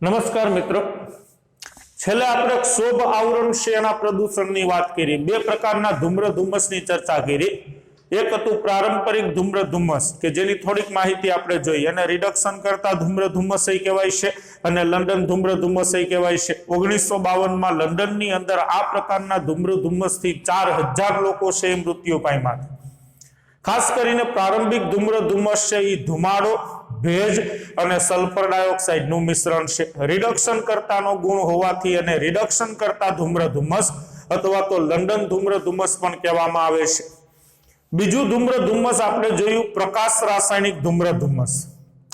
નમસ્કાર મિત્રો, છેલ્લે આપણે ક્ષોભ આવરણ શ્રેણા પ્રદૂષણની વાત કરી, બે પ્રકારના ધૂમ્ર ધુમ્મસની ચર્ચા કરી. એક હતું પારંપરિક ધૂમ્ર ધુમ્મસ કે જેની થોડીક માહિતી આપણે જોઈ, અને રિડક્શન કરતા ધૂમ્ર ધુમ્મસ કહેવાય છે અને લંડન ધૂમ્ર ધુમ્મસ કહેવાય છે. 1952માં લંડનની અંદર આ પ્રકારના ધૂમ્ર ધુમ્મસથી 4000 લોકો છે એ મૃત્યુ પામ્યા. ખાસ કરીને પ્રારંભિક ધૂમ્ર ધુમ્મસ છે એ ધુમાડો, ભેજ અને સલ્ફર ડાયોક્સાઇડ નું મિશ્રણ છે. રિડક્શન કરતાનો ગુણ હોવાથી અને રિડક્શન કરતા ધૂમ્ર ધુમ્મસ અથવા તો લંડન ધૂમ્ર ધુમ્મસ પણ કહેવામાં આવે છે. બીજું ધૂમ્ર ધુમ્મસ આપણે જોયું પ્રકાશ રાસાયણિક ધૂમ્ર ધુમ્મસ.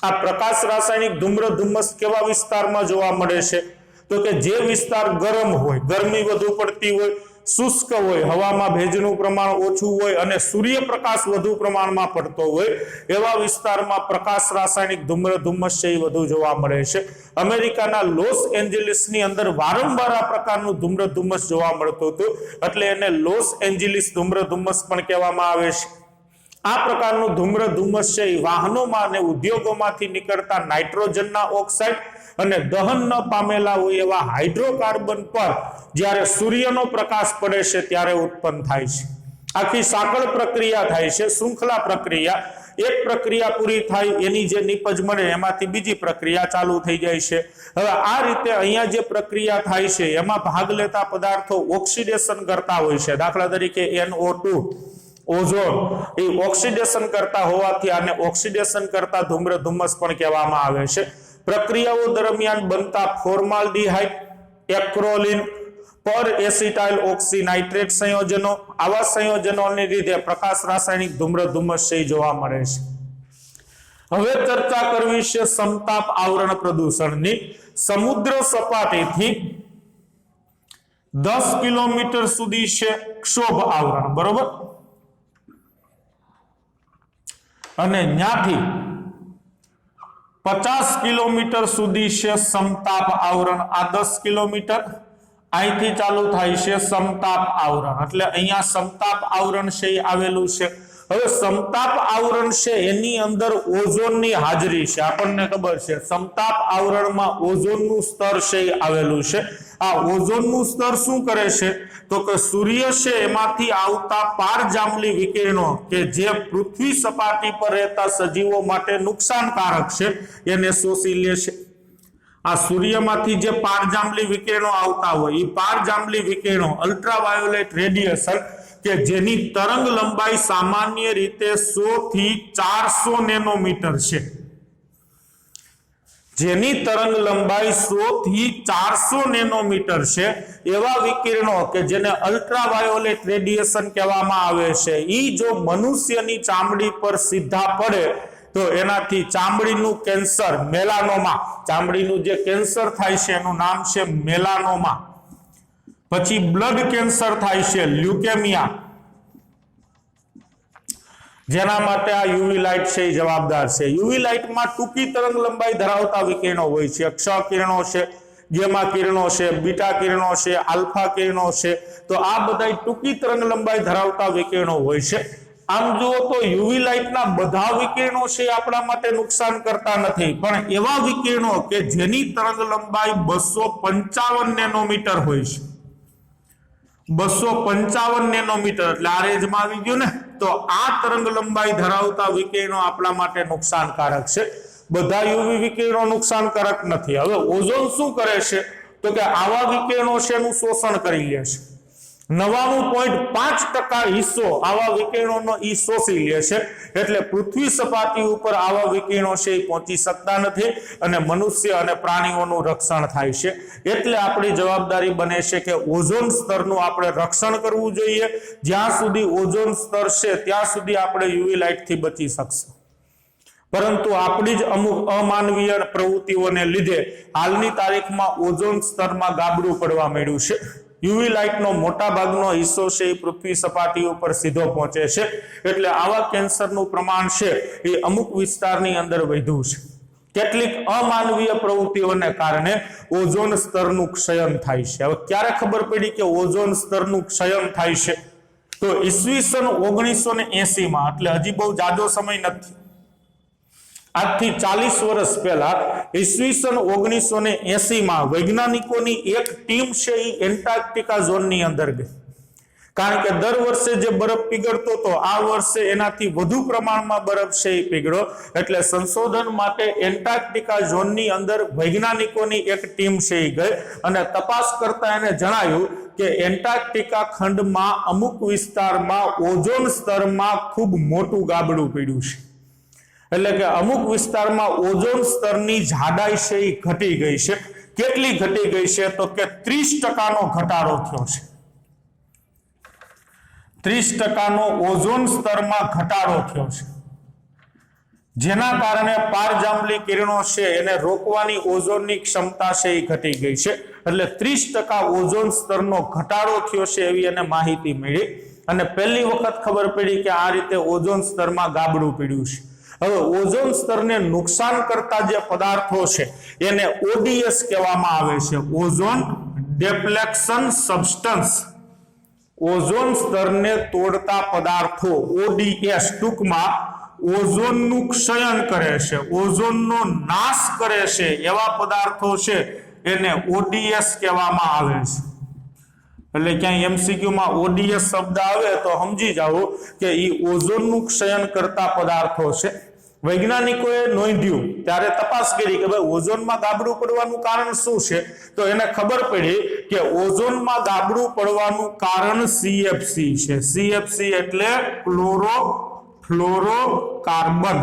આ પ્રકાશ રાસાયણિક ધૂમ્ર ધુમ્મસ કેવા વિસ્તારમાં જોવા મળે છે? તો કે જે વિસ્તાર ગરમ હોય, ગરમી વધુ પડતી હોય, શુષ્ક હોય, હવામાં ભેજનું પ્રમાણ ઓછું હોય અને સૂર્યપ્રકાશ વધુ પ્રમાણમાં પડતો હોય એવા વિસ્તારમાં પ્રકાશ રાસાયણિક ધૂમ્ર ધુમ્મસ છે એ વધુ જોવા મળે છે. અમેરિકાના લોસ એન્જલિસની અંદર વારંવાર આ પ્રકારનું ધૂમ્ર ધુમ્મસ જોવા મળતું હતું, એટલે એને લોસ એન્જલિસ ધૂમ્ર ધુમ્મસ પણ કહેવામાં આવે છે. આ પ્રકારનું ધૂમ્ર ધુમ્મસ છે એ વાહનોમાં અને ઉદ્યોગોમાંથી નીકળતા નાઇટ્રોજનના ઓક્સાઇડ અને દહન ન પામેલા હોય એવા હાઇડ્રોકાર્બન પર જ્યારે સૂર્યનો પ્રકાશ પડે છે ત્યારે ઉત્પન્ન થાય છે. આખી સાંકળ પ્રક્રિયા થાય છે, શૃંખલા પ્રક્રિયા. એક પ્રક્રિયા પૂરી થાય એની જે નિપજ મળે એમાંથી બીજી પ્રક્રિયા ચાલુ થઈ જાય છે. હવે આ રીતે અહીંયા જે પ્રક્રિયા થાય છે એમાં ભાગ લેતા પદાર્થો ઓક્સિડેશન કરતા હોય છે. દાખલા તરીકે NO2 ઓઝોન એ ઓક્સિડેશન કરતા હોવાથી આને ઓક્સિડેશન કરતા ધૂમ્ર ધુમ્મસ પણ કહેવામાં આવે છે. પ્રક્રિયાઓ દરમિયાન બનતા ફોર્માલ્ડિહાઇડ, એક્રોલિન, પર એસિટાઇલ ઓક્સિનાઇટ્રેટ સંયોજનો, આવા સંયોજનોને લીધે પ્રકાશ રાસાયણિક ધૂમ્ર ધુમ્મસ છે જોવા મળે છે. હવે ચર્ચા કરવી છે સમતાપ આવરણ પ્રદૂષણની. સમુદ્ર સપાટીથી 10 કિલોમીટર સુધી છે ક્ષોભ આવરણ, બરોબર, અને ત્યાંથી 50 કિલોમીટર સુધી છે સમતાપ આવરણ. આ 10 કિલોમીટર અહીંથી ચાલુ થાય છે સમતાપ આવરણ, એટલે અહીંયા સમતાપ આવરણ છે એ આવેલું છે. હવે સમતાપ આવરણ છે એની અંદર ઓઝોનની હાજરી છે. આપણને ખબર છે સમતાપ આવરણમાં ઓઝોનનું સ્તર છે એ આવેલું છે. આ ઓઝોનનું સ્તર શું કરે છે? તો કે સૂર્ય છે એમાંથી આવતા પારજાંબલી વિકિરણો કે જે પૃથ્વી સપાટી પર રહેતા સજીવો માટે નુકસાનકારક છે એને શોષી લે છે. આ સૂર્યમાંથી જે પારજાંબલી વિકિરણો આવતા હોય એ પારજાંબલી વિકિરણો અલ્ટ્રાવાયોલેટ રેડિયેશન કે જેની તરંગ લંબાઈ સામાન્ય રીતે 100 થી 400 નેનોમીટર છે, જેની તરંગ લંબાઈ 100 થી 400 નેનોમીટર છે એવા વિકિરણો કે જેને અલ્ટ્રાવાયોલેટ રેડિયેશન કહેવામાં આવે છે, એ જો મનુષ્યની ચામડી પર સીધા પડે તો એનાથી ચામડીનું કેન્સર, મેલાનોમા, ચામડીનું જે કેન્સર થાય છે એનું નામ છે મેલાનોમા. પછી બ્લડ કેન્સર થાય છે, લ્યુકેમિયા, જેના માટે આ યુવી લાઇટ છે એ જવાબદાર છે. યુવી લાઇટમાં ટૂંકી તરંગ લંબાઈ ધરાવતા વિકિરણો હોય છે. ક્ષ કિરણો છે, ગેમા કિરણો છે, બીટા કિરણો છે, આલ્ફા કિરણો છે. તો આ બધા ટૂંકી તરંગ લંબાઈ ધરાવતા વિકિરણો હોય છે. આમ જુઓ તો યુવી લાઇટના બધા વિકિરણો છે આપણા માટે નુકસાન કરતા નથી, પણ એવા વિકિરણો કે જેની તરંગ લંબાઈ 255 નેનોમીટર હોય છે, 255 નેનોમીટર એટલે આ રેન્જમાં આવી ગયું ને, તો આ તરંગ લંબાઈ ધરાવતા વિકિરણો આપણા માટે નુકસાનકારક છે. બધા યુવી વિકિરણો નુકસાનકારક નથી. હવે ઓઝોન શું કરે છે? તો કે આવા વિકિરણો છે એનું શોષણ કરી લે છે. 99.5% હિસ્સો આવા વિકિરણોનો ઈ શોષી લે છે, એટલે પૃથ્વી સપાટી ઉપર આવા વિકિરણો છે એ પહોંચી શકતા નથી અને મનુષ્ય અને પ્રાણીઓનું રક્ષણ થાય છે. એટલે આપણી જવાબદારી બને છે કે ઓઝોન સ્તરનું આપણે રક્ષણ કરવું જોઈએ. જ્યાં સુધી ઓઝોન સ્તર છે ત્યાં સુધી આપણે યુવી લાઇટથી બચી શકશું. પરંતુ આપણી જ અમુક અમાનવીય પ્રવૃત્તિઓને લીધે હાલની તારીખમાં ઓઝોન સ્તરમાં ગાબડું પડવા માંડ્યું છે. યુવી લાઇટનો મોટા ભાગનો હિસ્સો છે એ પૃથ્વી સપાટી ઉપર સીધો પહોંચે છે, એટલે આવા કેન્સરનું પ્રમાણ છે એ અમુક વિસ્તારની અંદર વધ્યું છે. કેટલીક અમાનવીય પ્રવૃત્તિઓને કારણે ઓઝોન સ્તરનું ક્ષયન થાય છે. હવે ક્યારે ખબર પડી કે ઓઝોન સ્તરનું ક્ષયન થાય છે? તો ઈસવીસન 1980માં, એટલે હજી બહુ જાજો સમય નથી, આજથી 40 વર્ષ પહેલા ઈસવીસન 1980 માં વૈજ્ઞાનિકોની એક ટીમ છે એ એન્ટાર્કટિકા ઝોનની અંદર ગઈ, કારણ કે દર વર્ષે જે બરફ પીગળતો હતો આ વર્ષે એનાથી વધુ પ્રમાણમાં બરફ છે એ પીગળ્યો, એટલે સંશોધન માટે એન્ટાર્કટિકા ઝોનની અંદર વૈજ્ઞાનિકોની એક ટીમ છે એ ગઈ અને તપાસ કરતા એને જણાયું કે એન્ટાર્કટિકા ખંડમાં અમુક વિસ્તારમાં ઓઝોન સ્તરમાં ખૂબ મોટું ગાબડું પડ્યું છે, એટલે કે અમુક વિસ્તારમાં ઓઝોન સ્તરની જાડાઈ છે એ ઘટી ગઈ છે. કેટલી ઘટી ગઈ છે તો કે 30% ઘટાડો થયો છે. 30% ઓઝોન સ્તરમાં ઘટાડો થયો છે, જેના કારણે પારજાંબલી કિરણો છે એને રોકવાની ઓઝોનની ક્ષમતા છે એ ઘટી ગઈ છે. એટલે 30% ઓઝોન સ્તરનો ઘટાડો થયો છે એવી એને માહિતી મળી અને પહેલી વખત ખબર પડી કે આ રીતે ઓઝોન સ્તરમાં ગાબડું પડ્યું છે. હવે ઓઝોન સ્તરને નુકસાન કરતા જે પદાર્થો છે એને ODS કહેવામાં આવે છે, ઓઝોન ડેપ્લેક્શન સબસ્ટન્સ. ઓઝોન સ્તરને તોડતા પદાર્થો ODS ટૂંકમાં ઓઝોનનું ક્ષયન કરે છે, ઓઝોનનો નાશ કરે છે એવા પદાર્થો છે એને ODS કહેવામાં આવે છે. એટલે ક્યાંય MCQ માં ODS શબ્દ આવે તો સમજી જાઓ કે એ ઓઝોનનું ક્ષયન કરતા પદાર્થો છે. વૈજ્ઞાનિકોએ નોંધ્યું ત્યારે તપાસ કરી કે ભાઈ ઓઝોનમાં ગાબડું પડવાનું કારણ શું છે, તો એને ખબર પડી કે ઓઝોનમાં ગાબડું પડવાનું કારણ CFC છે. CFC એટલે ક્લોરોફ્લોરોકાર્બન,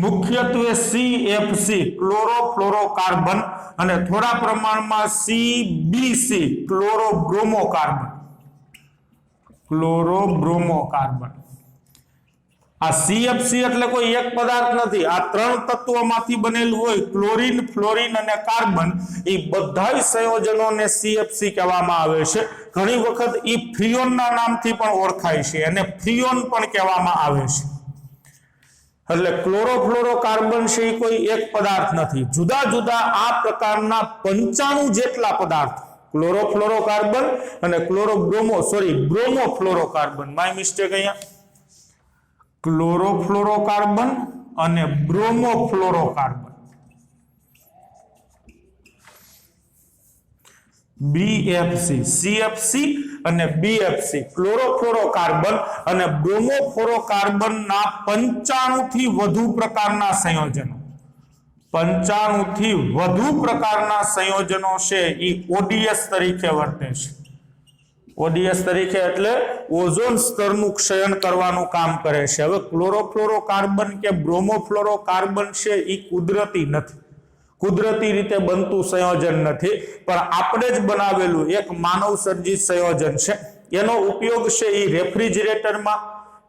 મુખ્યત્વે CFC ક્લોરોફ્લોરોકાર્બન અને થોડા પ્રમાણમાં CBC ક્લોરોબ્રોમોકાર્બન. આ CFC એટલે કોઈ એક પદાર્થ નથી, આ 3 તત્વોમાંથી બનેલું હોય, ક્લોરીન, ફ્લોરીન અને કાર્બન. એ બધા સંયોજનોને CFC કહેવામાં આવે છે. ઘણી વખત એ ફ્રિયોનના નામથી પણ ઓળખાય છે અને ફ્રિયોન પણ કહેવામાં આવે છે. એટલે ક્લોરોફ્લોરોકાર્બન છે એ કોઈ એક પદાર્થ નથી, જુદા જુદા આ પ્રકારના 95 જેટલા પદાર્થ, ક્લોરોફ્લોરોકાર્બન અને બ્રોમોફ્લોરોકાર્બન, માય મિસ્ટેક અહીંયા, ક્લોરોફ્લોરોકાર્બન અને બ્રોમોફ્લોરોકાર્બન, BFC, CFC અને BFC, ક્લોરોફ્લોરોકાર્બન અને બ્રોમોફ્લોરોકાર્બનના 95 થી વધુ પ્રકારના સંયોજનો, 95 થી વધુ પ્રકારના સંયોજનો છે એ ODS તરીકે વર્તે છે. ODS તરીકે એટલે ઓઝોન સ્તરનું ક્ષયન કરવાનું કામ કરે છે. હવે ક્લોરોફ્લોરોકાર્બન કે બ્રોમોફ્લોરોકાર્બન છે એ કુદરતી નથી, કુદરતી રીતે બનતું સંયોજન નથી, પણ આપણે જ બનાવેલું એક માનવ સર્જિત સંયોજન છે. એનો ઉપયોગ છે એ રેફ્રિજરેટરમાં,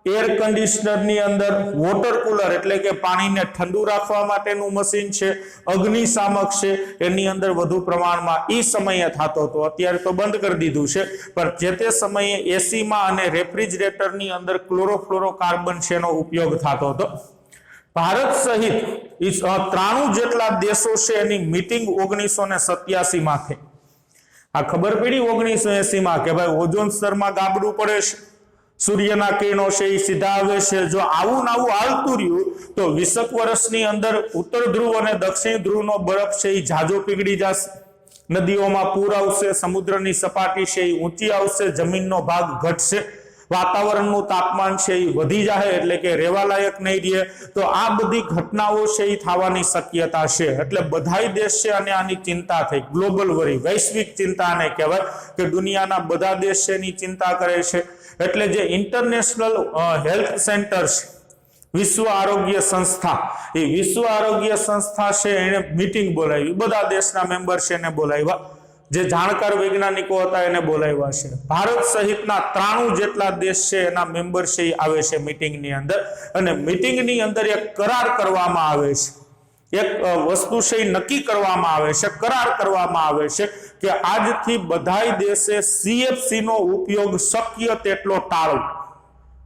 એર કન્ડિશનરની અંદર, વોટર કુલર એટલે કે પાણીને ઠંડુ રાખવા માટેનું મશીન છે, અગ્નિશામક છે, એની અંદર વધુ પ્રમાણમાં એ સમયે થતો હતો. અત્યારે તો બંધ કરી દીધું છે, પણ જે તે સમયે એસીમાં અને રેફ્રિજરેટરની અંદર ક્લોરોફ્લોરોકાર્બન છે એનો ઉપયોગ થતો હતો. ભારત સહિત 93 જેટલા દેશો છે એની મીટિંગ 1987 માં થઈ. આ ખબર પડી 1980 માં કે ભાઈ ઓઝોન સ્તરમાં ગાબડું પડે છે, સૂર્યના કિરણો છે એ સીધા આવે છે. જો આવું હાલતું રહ્યું તો 20 વર્ષની અંદર ઉત્તર ધ્રુવ અને દક્ષિણ ધ્રુવનો બરફ છે એ ઝાઝો પીગળી જશે, નદીઓમાં પૂર આવશે, સમુદ્રની સપાટી છે એ ઊંચી આવશે, જમીનનો ભાગ ઘટશે, વાતાવરણનું તાપમાન છે એ વધી જાય, એટલે કે રહેવા લાયક નહીં રહે. તો આ બધી ઘટનાઓ છે એ થવાની શક્યતા છે. એટલે બધાય દેશ છે અને આની ચિંતા થઈ, ગ્લોબલ વરી, વૈશ્વિક ચિંતાને કહેવાય કે દુનિયાના બધા દેશ છે એની ચિંતા કરે છે. એટલે જે ઇન્ટરનેશનલ હેલ્થ સેન્ટર છે, વિશ્વ આરોગ્ય સંસ્થા, એ વિશ્વ આરોગ્ય સંસ્થા છે એને મીટિંગ બોલાવી, બધા દેશના મેમ્બર છે એને બોલાવ્યા, જે જાણકાર વૈજ્ઞાનિકો હતા એને બોલાવ્યા છે. ભારત સહિતના 93 જેટલા દેશ છે એના મેમ્બર છે એ આવે છે મીટિંગની અંદર, અને મીટિંગની અંદર એક કરાર કરવામાં આવે છે, એક વસ્તુ છે એ નક્કી કરવામાં આવે છે, કરાર કરવામાં આવે છે કે આજથી બધાય દેશે CFC નો ઉપયોગ શક્ય તેટલો ટાળવો.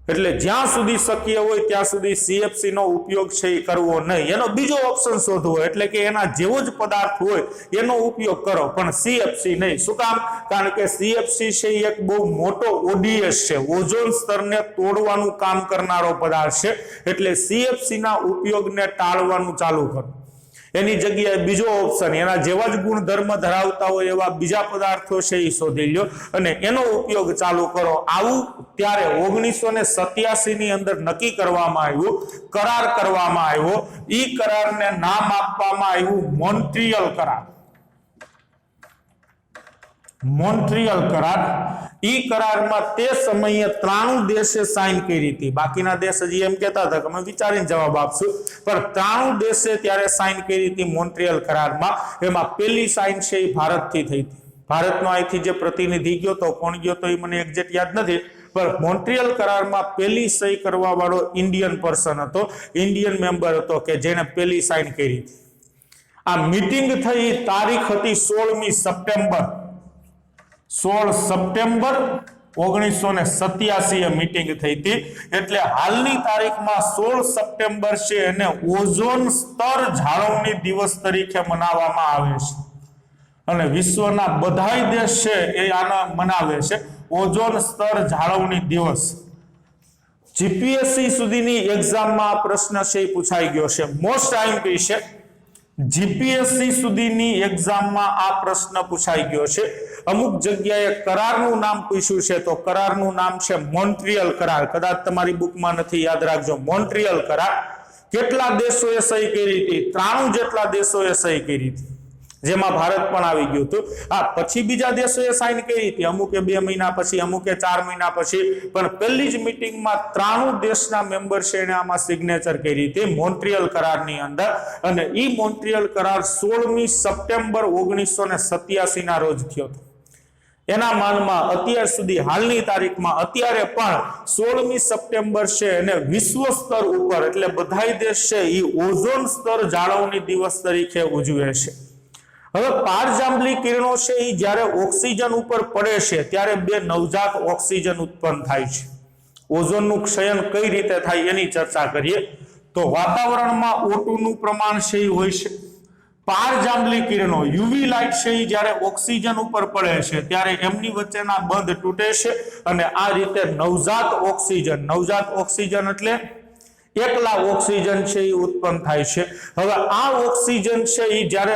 એટલે જ્યાં સુધી શક્ય હોય ત્યાં સુધી સીએફસી નો ઉપયોગ છે એ કરવો નહીં. એનો બીજો ઓપ્શન શોધવો, એટલે કે એના જેવો જ પદાર્થ હોય એનો ઉપયોગ કરો, પણ સીએફસી નહીં. શું કામ? કારણ કે સીએફસી છે એ એક બહુ મોટો ઓડીએસ છે, ઓઝોન સ્તરને તોડવાનું કામ કરનારો પદાર્થ છે, એટલે સીએફસી ના ઉપયોગને ટાળવાનું ચાલુ કરો. એની જગ્યાએ બીજો ઓપ્શન એના જેવા જ ગુણધર્મ ધરાવતા હોય એવા બીજા પદાર્થો છે એ શોધી લ્યો અને એનો ઉપયોગ ચાલુ કરો. આવું ત્યારે 1987 ની અંદર નક્કી કરવામાં આવ્યું, કરાર કરવામાં આવ્યો. ઈ કરારને નામ આપવામાં આવ્યું મોન્ટ્રીયલ કરાર. મોન્ટ્રીયલ કરાર. ઈ કરારમાં તે સમયે 93 દેશે સાઇન કરી હતી. બાકીના દેશ હજી એમ કહેતા હતા કે અમે વિચારીને જવાબ આપશું, પણ 93 દેશે ત્યારે સાઇન કરી હતી મોન્ટ્રીયલ કરારમાં. એમાં પહેલી સાઇન છે એ ભારતથી થઈ હતી. ભારતનો અહીંથી જે પ્રતિનિધિ ગયો તો, કોણ ગયો તો એ મને એક્ઝેક્ટ યાદ નથી, પણ મોન્ટ્રીયલ કરારમાં પહેલી સહી કરવા વાળો ઇન્ડિયન પર્સન હતો, ઇન્ડિયન મેમ્બર હતો કે જેને પહેલી સાઇન કરી હતી. આ મીટિંગ થઈ તારીખ હતી 16મી સપ્ટેમ્બર. 16 સપ્ટેમ્બર 1987 મીટિંગ થઈ હતી. એટલે હાલની તારીખમાં 16 સપ્ટેમ્બર છે એને ઓઝોન સ્તર જાળવણી દિવસ તરીકે મનાવવામાં આવે છે અને વિશ્વના બધાય દેશ છે એ આને મનાવે છે, ઓઝોન સ્તર જાળવણી દિવસ. જીપીએસસી સુધીની એક્ઝામમાં આ પ્રશ્ન છે એ પૂછાઈ ગયો છે, મોસ્ટ આઈએમપી છે. જીપીએસસી સુધીની એક્ઝામમાં આ પ્રશ્ન પૂછાઈ ગયો છે. અમુક જગ્યાએ કરારનું નામ પૂછ્યું છે તો કરારનું નામ છે મોન્ટ્રીયલ કરાર. કદાચ તમારી બુકમાં નથી, યાદ રાખજો. મોન્ટ્રીયલ કરાર. કેટલા દેશોએ સહી કરી હતી? 93 જેટલા દેશોએ સહી કરી હતી, જેમાં ભારત પણ આવી ગયું હતું. આ પછી બીજા દેશોએ સાઇન કરી હતી, અમુકે 2 મહિના પછી, અમુકે 4 મહિના પછી, પણ પહેલી જ મીટિંગમાં 93 દેશના મેમ્બર છે એને આમાં સિગ્નેચર કરી હતી મોન્ટ્રીયલ કરારની અંદર. અને ઈ મોન્ટ્રીયલ કરાર 16મી સપ્ટેમ્બર 1987 ના રોજ થયો હતો. એના માનમાં અત્યાર સુધી હાલની તારીખમાં અત્યારે પણ 16મી સપ્ટેમ્બર છે અને વિશ્વ સ્તર ઉપર એટલે બધાય દેશ છે એ ઓઝોન સ્તર જાળવણી દિવસ તરીકે ઉજવે છે. હવે પારજાંબલી કિરણો છે એ જ્યારે ઓક્સિજન ઉપર પડે છે ત્યારે 2 નવજાત ઓક્સિજન ઉત્પન્ન થાય છે. ઓઝોનનું ક્ષયન કઈ રીતે થાય એની ચર્ચા કરીએ તો વાતાવરણમાં O2 નું પ્રમાણ છે એ હોય છે. પારજાંબલી કિરણો યુવી લાઇટ છે એ જ્યારે ઓક્સિજન ઉપર પડે છે ત્યારે એમની વચ્ચેના બંધ તૂટે છે અને આ રીતે નવજાત ઓક્સિજન એટલે એકલા ઓક્સિજન છે એ ઉત્પન્ન થાય છે. હવે આ ઓક્સિજન છે એ જ્યારે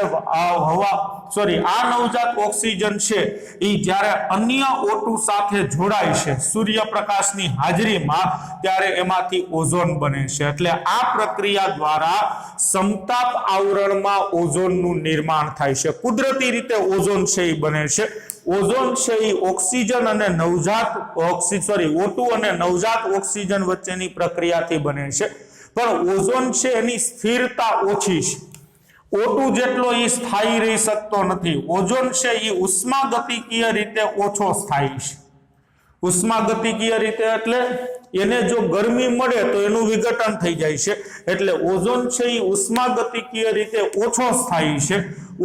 આ નવજાત ઓક્સિજન છે એ જ્યારે અન્ય O2 સાથે જોડાય છે સૂર્યપ્રકાશની હાજરીમાં ત્યારે એમાંથી ઓઝોન બને છે. એટલે આ પ્રક્રિયા દ્વારા સમતાપ આવરણમાં ઓઝોનનું નિર્માણ થાય છે. કુદરતી રીતે ઓઝોન છે એ બને છે. ઓઝોન છે એ ઓક્સિજન અને O2 અને નવજાત ઓક્સિજન વચ્ચેની પ્રક્રિયાથી બને છે. પણ ઓઝોન છે એની સ્થિરતા ઓછી છે. O2 જેટલો એ સ્થાયી રહી શકતો નથી. ઓઝોન છે એ ઉષ્માગતિકીય રીતે ઓછો સ્થાયી છે. ઉષ્માગતિકીય રીતે એટલે એને જો ગરમી મળે તો એનું વિઘટન થઈ જાય છે. એટલે ઓઝોન છે એ ઉષ્માગતિકીય રીતે ઓછો સ્થાયી છે.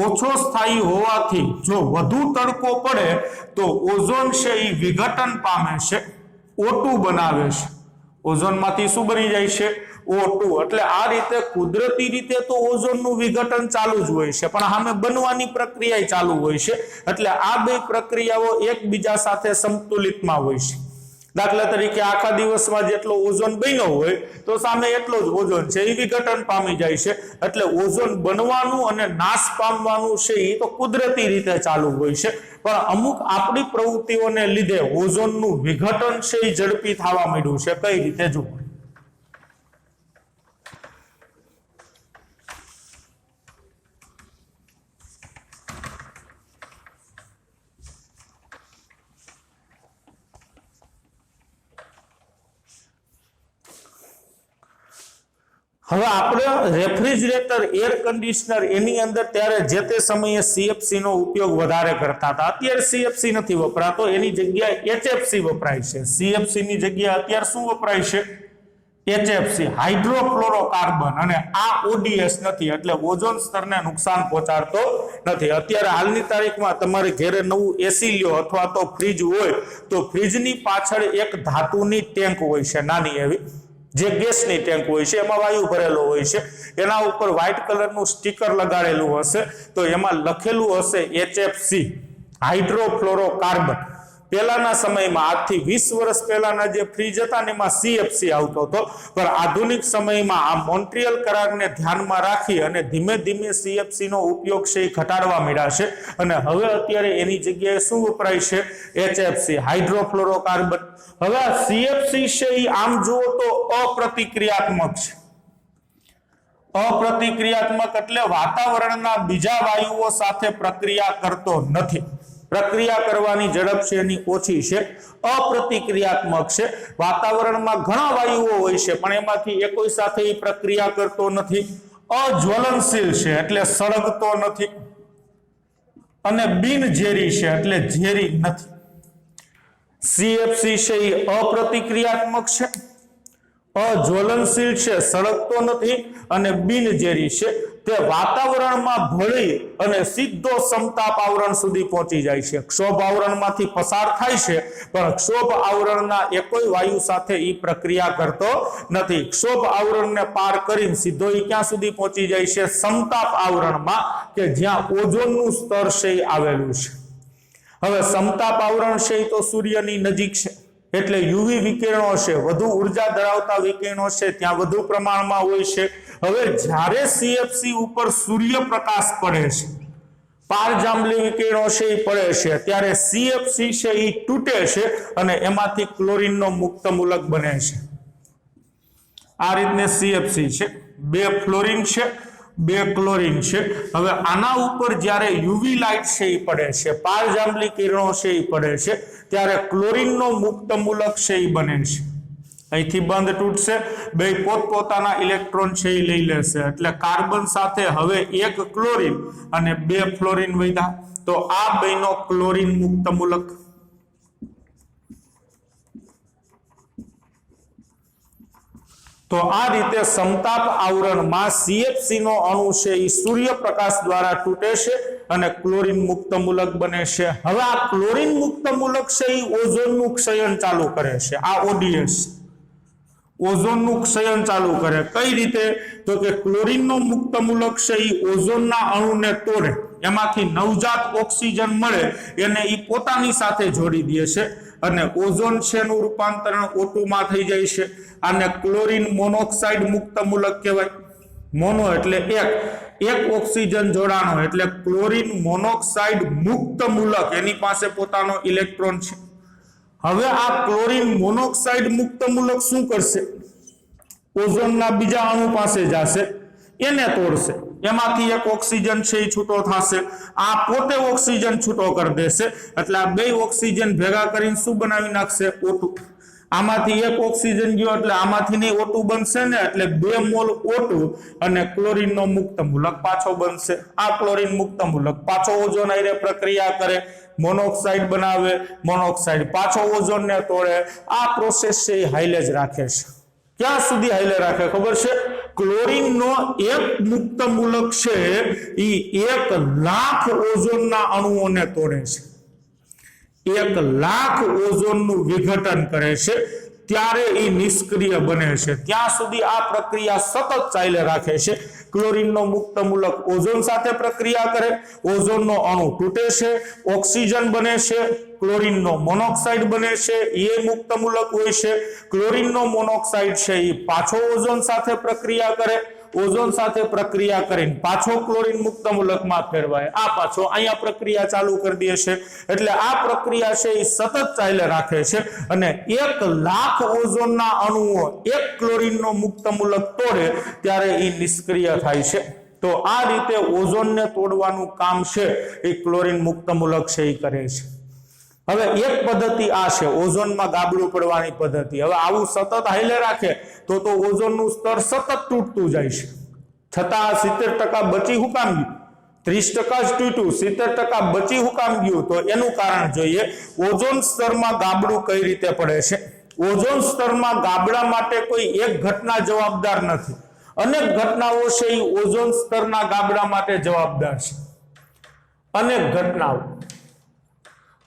ઓછો સ્થાયી હોવાથી જો વધુ તડકો પડે તો ઓઝોન છે એ વિઘટન પામે છે, O2 બનાવે છે. ઓઝોનમાંથી શું બની જાય છે? O2. એટલે આ રીતે કુદરતી રીતે તો ઓઝોનનું વિઘટન ચાલુ જ હોય છે, પણ સામે બનવાની પ્રક્રિયા ચાલુ હોય છે. એટલે આ 2 પ્રક્રિયાઓ એકબીજા સાથે સંતુલિતમાં હોય છે. દાખલા તરીકે આખા દિવસમાં જેટલો ઓઝોન બન્યો હોય તો સામે એટલો જ ઓઝોન છે એ વિઘટન પામી જાય છે. એટલે ઓઝોન બનવાનું અને નાશ પામવાનું છે એ તો કુદરતી રીતે ચાલુ હોય છે, પણ અમુક આપણી પ્રવૃત્તિઓને લીધે ઓઝોનનું વિઘટન છે એ ઝડપી થવા માંડ્યું છે. કઈ રીતે જુઓ. હવે આપણે રેફ્રિજરેટર, એર કન્ડિશનર એની અંદર ત્યારે જે તે સમયે સીએફસી નો ઉપયોગ વધારે કરતા હતા. અત્યારે સીએફસી નથી વપરાતો, એની જગ્યાએ HFC વપરાય છે. સીએફસી ની જગ્યાએ અત્યારે શું વપરાય છે? HFC હાઇડ્રોફ્લોરોકાર્બન અને આ ODS નથી એટલે ઓઝોન સ્તરને નુકસાન પહોંચાડતો નથી. અત્યારે હાલની તારીખમાં તમારે ઘરે નવું એસી લ્યો અથવા તો ફ્રીજ હોય તો ફ્રીજની પાછળ એક ધાતુની ટેન્ક હોય છે નાની એવી, જે ગેસની ટેન્ક હોય છે, એમાં વાયુ ભરેલો હોય છે, એના ઉપર વ્હાઇટ કલરનું સ્ટીકર લગાડેલું હશે તો એમાં લખેલું હશે HFC હાઇડ્રોફ્લોરોકાર્બન. પહેલાના સમયમાં આજથી 20 વર્ષ પહેલાના જે ફ્રીજ હતા ને એમાં CFC આવતો હતો, પણ આધુનિક સમયમાં આ મોન્ટ્રીયલ કરારને ધ્યાનમાં રાખી અને ધીમે ધીમે CFC નો ઉપયોગ છે એ ઘટાડવા મળ્યા છે અને હવે અત્યારે એની જગ્યાએ શું વપરાય છે? HFC હાઇડ્રોફ્લોરોકાર્બન. હવે આ CFC છે એ આમ જુઓ તો અપ્રતિક્રિયાત્મક છે. અપ્રતિક્રિયાત્મક એટલે વાતાવરણના બીજા વાયુઓ સાથે પ્રક્રિયા કરતો નથી. પ્રક્રિયા કરવાની ઝડપ છે એની ઓછી છે. અપ્રતિક્રિયાત્મક છે. વાતાવરણમાં ઘણા વાયુઓ હોય છે પણ એમાંથી એકોઈ સાથે એ પ્રક્રિયા કરતો નથી. અજ્વલનશીલ છે એટલે સળગતો નથી અને બિનઝેરી છે એટલે ઝેરી નથી. CFC છે એ અપ્રતિક્રિયાત્મક છે, અજ્વલનશીલ છે, સળગતો નથી અને બિનઝેરી છે. તે વાતાવરણમાં ભળી અને સીધો સમતાપ આવરણ સુધી પહોંચી જાય છે. ક્ષોભ આવરણમાંથી પસાર થાય છે પણ ક્ષોભ આવરણના એકોઈ વાયુ સાથે એ પ્રક્રિયા કરતો નથી. ક્ષોભ આવરણને પાર કરીને સીધો એ ક્યાં સુધી પહોંચી જાય છે? સમતાપ આવરણમાં, કે જ્યાં ઓઝોનનું સ્તર છે એ આવેલું છે. હવે સમતાપ આવરણ છે એ તો સૂર્યની નજીક છે એટલે UV વિકિરણો છે, વધુ ઉર્જા ધરાવતા વિકિરણો છે ત્યાં વધુ પ્રમાણમાં હોય છે. હવે જ્યારે CFC ઉપર સૂર્યપ્રકાશ પડે છે, પારજાંબલી વિકિરણો છે એ પડે છે, ત્યારે CFC છે એ તૂટે છે અને એમાંથી ક્લોરીનનો મુક્ત મૂલક બને છે. આ રીતને CFC છે, 2 ફ્લોરીન છે, 2 ક્લોરીન છે. હવે આના ઉપર જ્યારે UV લાઇટ છે એ પડે છે, પારજાંબલી કિરણો છે એ પડે છે, ત્યારે ક્લોરીનનો મુક્ત મૂલક છે એ બને છે. અહીંથી બંધ તૂટશે, બે પોતપોતાના ઇલેક્ટ્રોન છે એ લઈ લેશે એટલે કાર્બન સાથે હવે 1 ક્લોરીન અને 2 ફ્લોરીન વધ્યા તો આ બેનો ક્લોરીન મુક્ત મૂલક. તો આ રીતે સમતાપ આવરણમાં CFC નો અણુ છે એ સૂર્યપ્રકાશ દ્વારા તૂટે છે અને ક્લોરીન મુક્ત મૂલક બને છે. હવે આ ક્લોરીન મુક્ત મૂલક છે એ ઓઝોનનું ક્ષયન ચાલુ કરે છે. આ ODS ઓઝોનનું ક્ષયન ચાલુ કરે. કઈ રીતે? તો કે ક્લોરીનનો મુક્ત મૂલક છે એ ઓઝોનના અણુને તોડે, એમાંથી નવજાત ઓક્સિજન મળે એને એ પોતાની સાથે જોડી દે છે અને ઓઝોન છે એનું રૂપાંતરણ O2 માં થઈ જાય છે. આને ક્લોરીન મોનોક્સાઇડ મુક્ત મૂલક કહેવાય. મોનો એટલે એક ઓક્સિજન જોડાણો એટલે ક્લોરીન મોનોક્સાઇડ મુક્ત મૂલક, એની પાસે પોતાનો ઇલેક્ટ્રોન છે. હવે આ ક્લોરીન મોનોક્સાઇડ મુક્ત મૂલક શું કરશે? ઓઝોનના બીજા અણુ પાસે જશે, એને તોડશે, એમાંથી એક ઓક્સિજન છે એ છૂટો થશે. આ પોતે ઓક્સિજન છૂટો કરી દેશે એટલે આ 2 ઓક્સિજન ભેગા કરીને શું બનાવી નાખશે? O2. આમાંથી એક ઓક્સિજન ગયો એટલે આમાંથી ની O2 બનશે ને એટલે 2 મોલ O2 અને ક્લોરીનનો મુક્ત મૂલક પાછો બનશે. આ ક્લોરીન મુક્ત મૂલક પાછો ઓઝોન હારે પ્રક્રિયા કરે, મોનોક્સાઇડ બનાવે, મોનોક્સાઇડ પાછો ઓઝોનને તોડે. આ પ્રોસેસ છે એ હાઈલે જ રાખે છે. ક્યાં સુધી હાઈલે રાખે ખબર છે? ક્લોરીનનો એક મુક્ત મૂલક છે એ 1,00,000 ઓઝોનના અણુઓને તોડે છે. 1,00,000 ઓઝોનનું વિઘટન કરે છે ત્યારે એ નિષ્ક્રિય બને છે. ત્યાં સુધી આ પ્રક્રિયા સતત ચાલે રાખે છે. ક્લોરીનનો મુક્ત મૂલક ઓઝોન સાથે પ્રક્રિયા કરે, ઓઝોનનો અણુ તૂટે છે, ઓક્સિજન બને છે, ક્લોરીનનો મોનોક્સાઇડ બને છે, એ મુક્ત મૂલક હોય છે. ક્લોરીનનો મોનોક્સાઇડ છે એ પાછો ઓઝોન સાથે પ્રક્રિયા કરે, ઓઝોન સાથે પ્રક્રિયા કરીને પાછો ક્લોરીન મુક્ત મૂલકમાં ફેરવાય, આ પાછો અહીંયા પ્રક્રિયા ચાલુ કરી દે છે. એટલે આ પ્રક્રિયા છે એ સતત ચાલે રાખે છે અને 1,00,000 ઓઝોનના અણુઓ એક ક્લોરીનનો મુક્ત મૂલક તોડે ત્યારે એ નિષ્ક્રિય થાય છે. તો આ રીતે ઓઝોનને તોડવાનું કામ છે એ ક્લોરીન મુક્ત મૂલક છે એ કરે છે. હવે એક પદ્ધતિ આ છે ઓઝોનમાં ગાબડું પડવાની પદ્ધતિ. હવે આવું સતત હાઈલે રાખે તો ઓઝોનનું સ્તર સતત તૂટતું જાય છે, છતાં 70% બચી હું કામ ગયું? 30% જ તૂટ્યું, 70% બચી હું કામ ગયું? તો એનું કારણ જોઈએ ઓઝોન સ્તરમાં ગાબડું કઈ રીતે પડે છે. ઓઝોન સ્તરમાં ગાબડા માટે કોઈ એક ઘટના જવાબદાર નથી, અનેક ઘટનાઓ છે એ ઓઝોન સ્તરના ગાબડા માટે જવાબદાર છે। અનેક ઘટનાઓ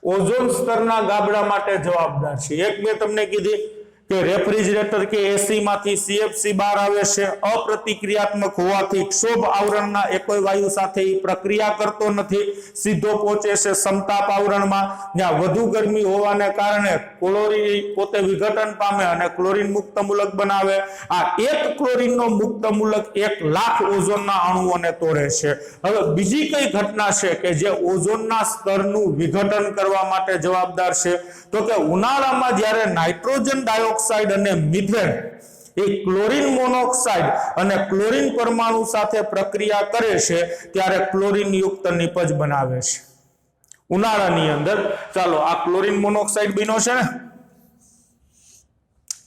ઓઝોન સ્તરના ગાબડા માટે જવાબદાર છે। એક મેં તમને કીધી કે રેફ્રિજરેટર કે એસી માંથી સીએફસી બહાર આવે છે, અપ્રતિક્રિયાત્મક હોવાથી ક્ષોભ આવરણના એકોય વાયુ સાથે એ પ્રક્રિયા કરતો નથી, સીધો પહોંચે છે સમતાપ આવરણમાં, જ્યાં વધુ ગરમી હોવાને કારણે ક્લોરીન પોતે વિઘટન પામે અને ક્લોરીન મુક્ત મૂલક બનાવે। આ એક ક્લોરીનનો મુક્ત મૂલક 1 લાખ ઓઝોનના અણુઓને તોડે છે। હવે બીજી કઈ ઘટના છે કે જે ઓઝોનના સ્તરનું વિઘટન કરવા માટે જવાબદાર છે? તો કે ઉનાળામાં જ્યારે નાઇટ્રોજન ડાયોક્સાઇડ અને મિથેન એ ક્લોરીન મોનોક્સાઇડ અને ક્લોરીન પરમાણુ સાથે પ્રક્રિયા કરે છે ત્યારે ક્લોરીન યુક્ત નિપજ બનાવે છે ઉનાળાની અંદર। ચાલો આ ક્લોરીન મોનોક્સાઇડ બન્યો છે ને,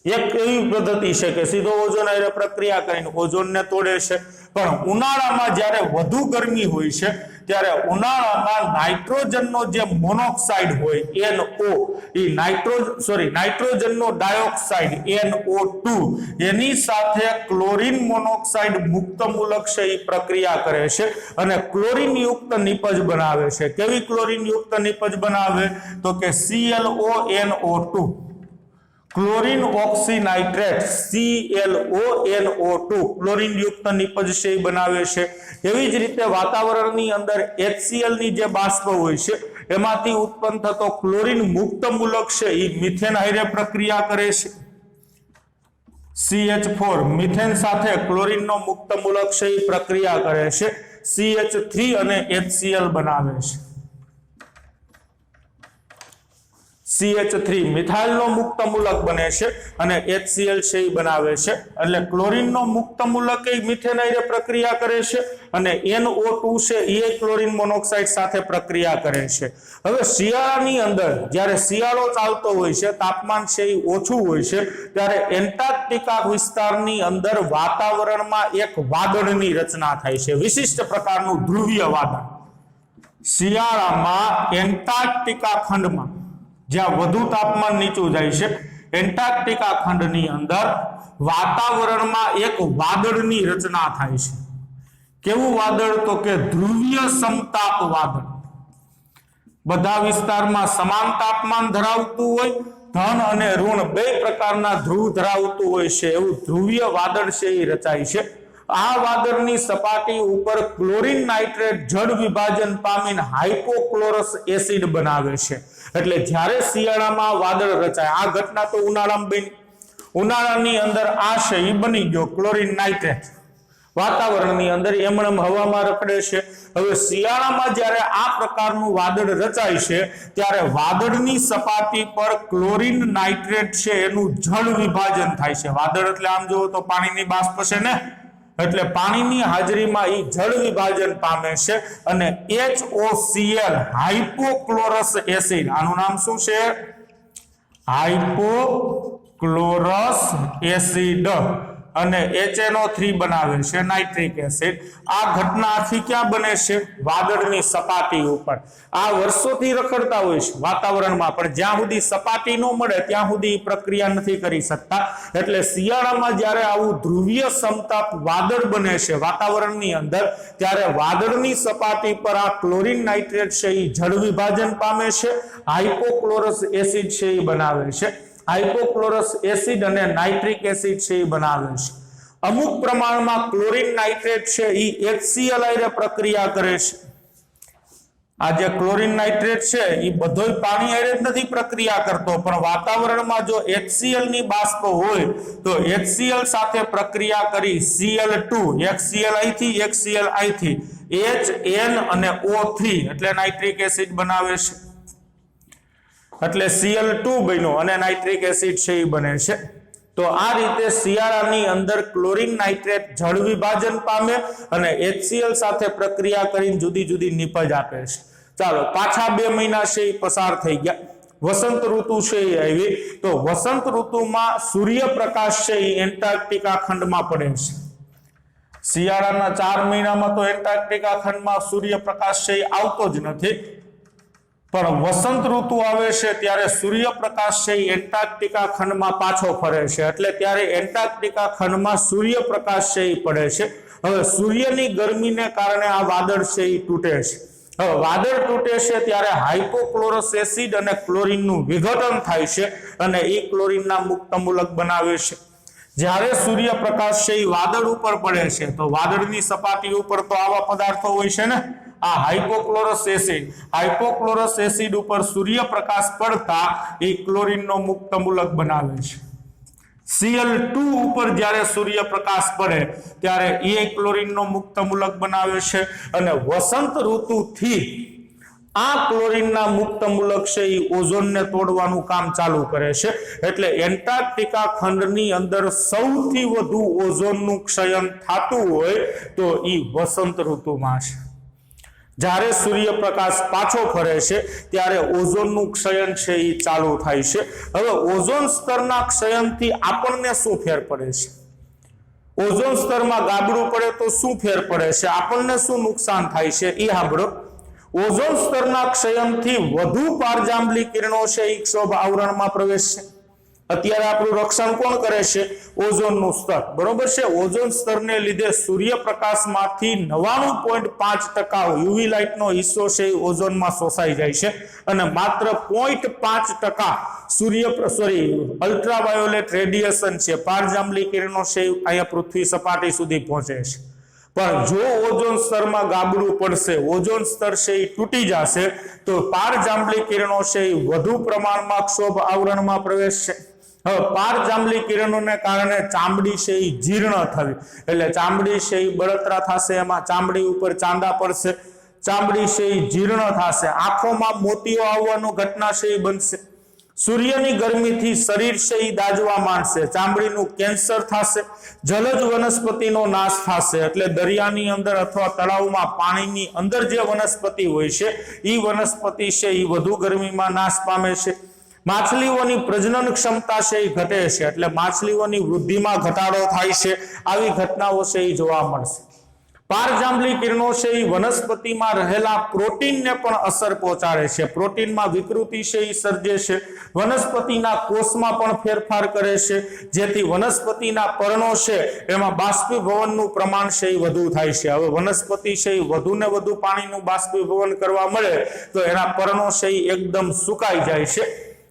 એક એવી પદ્ધતિ છે કે સીધો ઓઝોન હારે પ્રક્રિયા કરીને ઓઝોનને તોડે છે, પણ ઉનાળામાં જ્યારે વધુ ગરમી હોય છે ત્યારે ઉનાળામાં નાઇટ્રોજનનો જે મોનોક્સાઇડ હોય NO એ નાઇટ્રોજનનો ડાયોક્સાઇડ NO2 એની સાથે ક્લોરીન મોનોક્સાઇડ મુક્ત મૂલક છે એ પ્રક્રિયા કરે છે અને ક્લોરીન યુક્ત નિપજ બનાવે છે। કેવી ક્લોરીન યુક્ત નિપજ બનાવે? તો કે ClONO2 ક્લોરીન ઓક્સીનાઇટ્રેટ ClONO2 ક્લોરીન યુક્ત નિપજ છે બનાવે છે। એવી જ રીતે વાતાવરણની અંદર HCl ની જે બાષ્પ હોય છે એમાંથી ઉત્પન્ન થતો ક્લોરીન મુક્ત મૂલક છે એ મિથેન હારે પ્રક્રિયા કરે છે, CH4 મિથેન સાથે ક્લોરીનનો મુક્ત મૂલક છે એ પ્રક્રિયા કરે છે, CH3 અને HCl બનાવે છે। CH3 મિથાઇલનો મુક્ત મૂલક બને છે અને HCl છે એ બનાવે છે। એટલે ક્લોરીનનો મુક્ત મૂલક એ મિથેન હારે પ્રક્રિયા કરે છે અને NO2 છે એ ક્લોરીન મોનોક્સાઇડ સાથે પ્રક્રિયા કરે છે। હવે શિયાળાની અંદર જ્યારે શિયાળો ચાલતો હોય છે, તાપમાન છે એ ઓછું હોય છે, ત્યારે એન્ટાર્કટિકા વિસ્તારની અંદર વાતાવરણમાં એક વાદળની રચના થાય છે, વિશિષ્ટ પ્રકારનું ધ્રુવીય વાદળ। શિયાળામાં એન્ટાર્કટિકા ખંડમાં જ્યાં વધુ તાપમાન નીચું જાય છે, એન્ટાર્કટિકા ખંડની અંદર વાતાવરણમાં એક વાદળની રચના થાય છે। કેવું વાદળ? તો કે ધ્રુવીય સમતાપ વાદળ। બધા વિસ્તારમાં સમાન તાપમાન ધરાવતું હોય, ધન અને ઋણ બે પ્રકારના ધ્રુવ ધરાવતું હોય છે, એવું ધ્રુવીય વાદળ છે એ રચાય છે। આ વાદળની સપાટી ઉપર ક્લોરીન નાઇટ્રેટ જળ વિભાજન પામીને હાઇપોક્લોરસ એસિડ બનાવે છે। એટલે જ્યારે શિયાળામાં વાદળ રચાય, આ ઘટના તો ઉનાળામાં બની, ઉનાળાની અંદર આ છે એ બની ગયો ક્લોરીન નાઇટ્રેટ વાતાવરણની અંદર એમણેમ હવામાં રખડે છે। હવે શિયાળામાં જ્યારે આ પ્રકારનું વાદળ રચાય છે ત્યારે વાદળની સપાટી પર ક્લોરીન નાઇટ્રેટ છે એનું જળ વિભાજન થાય છે। વાદળ એટલે આમ જુઓ તો પાણીની બાષ્પ છે ને, એટલે પાણીની હાજરીમાં એ જળ વિભાજન પામે છે અને HOCl હાઇપોક્લોરસ એસિડ, આનું નામ શું છે? હાઇપોક્લોરસ એસિડ અને HNO3 બનાવે છે નાઇટ્રિક એસિડ। આ ઘટના આખી ક્યાં બને છે? વાદળની સપાટી ઉપર। આ વર્ષોથી રખડતા હોય છે વાતાવરણમાં, પણ જ્યાં સુધી સપાટી ન મળે ત્યાં સુધી પ્રક્રિયા નથી કરી શકતા। એટલે શિયાળામાં જ્યારે આવું ધ્રુવીય સમતાપ વાદળ બને છે વાતાવરણની અંદર, ત્યારે વાદળની સપાટી પર આ ક્લોરીન નાઇટ્રેટ છે એ જળ વિભાજન પામે છે, હાઇપોક્લોરસ એસિડ છે એ બનાવે છે। હાઇપોક્લોરસ એસિડ અને નાઇટ્રિક એસિડ છે એ બનાવે છે। અમુક પ્રમાણમાં ક્લોરીન નાઇટ્રેટ છે એ HCl હારે પ્રક્રિયા કરે છે। આ જે ક્લોરીન નાઇટ્રેટ છે એ બધોય પાણી હારે જ નથી પ્રક્રિયા કરતો, પણ વાતાવરણમાં જો HCl ની બાષ્પ હોય તો HCl સાથે પ્રક્રિયા કરી Cl2 HCl અહીંથી HCl અહીંથી HN અને O3 એટલે નાઇટ્રિક એસિડ બનાવે છે। એટલે Cl2 બન્યો અને નાઇટ્રિક એસિડ છે એ બને છે। તો આ રીતે શિયાળાની અંદર ક્લોરીન નાઇટ્રેટ જળ વિભાજન પામે અને HCl સાથે પ્રક્રિયા કરીને જુદી જુદી નિપજ આપે છે। ચાલો પાછા 2 મહિના છે એ પસાર થઈ ગયા, વસંત ઋતુ છે એ આવી। તો વસંત ઋતુમાં સૂર્યપ્રકાશ છે એ એન્ટાર્કટિકા ખંડમાં પડે છે। શિયાળાના 4 મહિનામાં તો એન્ટાર્કટિકા ખંડમાં સૂર્યપ્રકાશ છે એ આવતો જ નથી। પણ વસંત ઋતુ આવે છે ત્યારે સૂર્યપ્રકાશ છે એ એન્ટાર્કટિકા ખંડમાં પાછો ફરે છે, એટલે ત્યારે એન્ટાર્કટિકા ખંડમાં સૂર્યપ્રકાશ છે એ પડે છે. હવે સૂર્યની ગરમીને કારણે આ વાદળ છે એ તૂટે છે. હવે વાદળ તૂટે છે ત્યારે હાઇપોક્લોરસ એસિડ અને ક્લોરીનનું વિઘટન થાય છે અને એ ક્લોરીનના મુક્ત મૂલક બનાવે છે. જ્યારે સૂર્યપ્રકાશ છે એ વાદળ ઉપર પડે છે તો વાદળની સપાટી ઉપર તો આવા પદાર્થો હોય છે ને, આ હાઇપોક્લોરસ એસિડ ઉપર સૂર્યપ્રકાશ પડતા એ ક્લોરીનનો મુક્ત મૂલક બનાવે છે. Cl2 ઉપર જ્યારે સૂર્યપ્રકાશ પડે ત્યારે એ ક્લોરીનનો મુક્ત મૂલક બનાવે છે અને વસંત ઋતુથી આ ક્લોરીનના મુક્ત મૂલક છે એ ઓઝોનને તોડવાનું કામ ચાલુ કરે છે. એટલે એન્ટાર્કટિકા ખંડની અંદર સૌથી વધુ ઓઝોનનું ક્ષયન થતું હોય તો એ વસંત ઋતુમાં છે. જ્યારે સૂર્યપ્રકાશ પાછો ફરે છે ત્યારે ઓઝોનનું ક્ષયન છે એ ચાલુ થાય છે. હવે ઓઝોન સ્તરના ક્ષયનથી આપણને શું ફેર પડે છે? ઓઝોન સ્તરમાં ગાબડું પડે તો શું ફેર પડે છે? આપણને શું નુકસાન થાય છે એ સાંભળો. ઓઝોન સ્તરના ક્ષયનથી વધુ પારજાંબલી કિરણો છે એ ક્ષોભ આવરણમાં પ્રવેશે છે. અત્યારે આપણું રક્ષણ કોણ કરે છે? ઓઝોનનું સ્તર, બરોબર છે. ઓઝોન સ્તરને લીધે સૂર્યપ્રકાશમાંથી 99.5% યુવી લાઇટનો હિસ્સો છે એ ઓઝોનમાં શોષાઈ જાય છે અને માત્ર 0.5% અલ્ટ્રાવાયોલેટ રેડિયેશન છે, પારજાંબલી કિરણો છે અહીંયા પૃથ્વી સપાટી સુધી પહોંચે છે. પણ જો ઓઝોન સ્તરમાં ગાબડું પડશે, ઓઝોન સ્તર છે એ તૂટી જશે તો પારજાંબલી કિરણો છે એ વધુ પ્રમાણમાં ક્ષોભ આવરણમાં પ્રવેશશે. હવે પારજાંબલી કિરણોને કારણે ચામડી છે એ જીર્ણ થવી, એટલે ચામડી છે એ બળતરા થશે, એમાં ચામડી ઉપર ચાંદા પડશે, ચામડી છે એ જીર્ણ થશે, આંખોમાં મોતિયો આવવાનો ઘટના છે એ બનશે. સૂર્યની ગરમીથી શરીર છે એ દાજવા માંડશે, ચામડીનું કેન્સર થશે, જલજ વનસ્પતિનો નાશ થશે. એટલે દરિયાની અંદર અથવા તળાવમાં પાણીની અંદર જે વનસ્પતિ હોય છે એ વનસ્પતિ છે એ વધુ ગરમીમાં નાશ પામે છે. માછલીઓની પ્રજનન ક્ષમતા છે એ ઘટે છે, એટલે માછલીઓની વૃદ્ધિમાં ઘટાડો થાય છે. આવી ઘટનાઓ છે એ જોવા મળશે. પારજાંબલી કિરણો છે એ વનસ્પતિમાં રહેલા પ્રોટીનને પણ અસર પહોંચાડે છે, પ્રોટીનમાં વિકૃતિ છે એ સર્જે છે, વનસ્પતિના કોષમાં પણ ફેરફાર કરે છે, જેથી વનસ્પતિના પર્ણો છે એમાં બાષ્પીભવનનું પ્રમાણ છે એ વધુ થાય છે. હવે વનસ્પતિ છે એ વધુ ને વધુ પાણીનું બાષ્પીભવન કરવા મળે તો એના પર્ણો છે એ એકદમ સુકાઈ જાય છે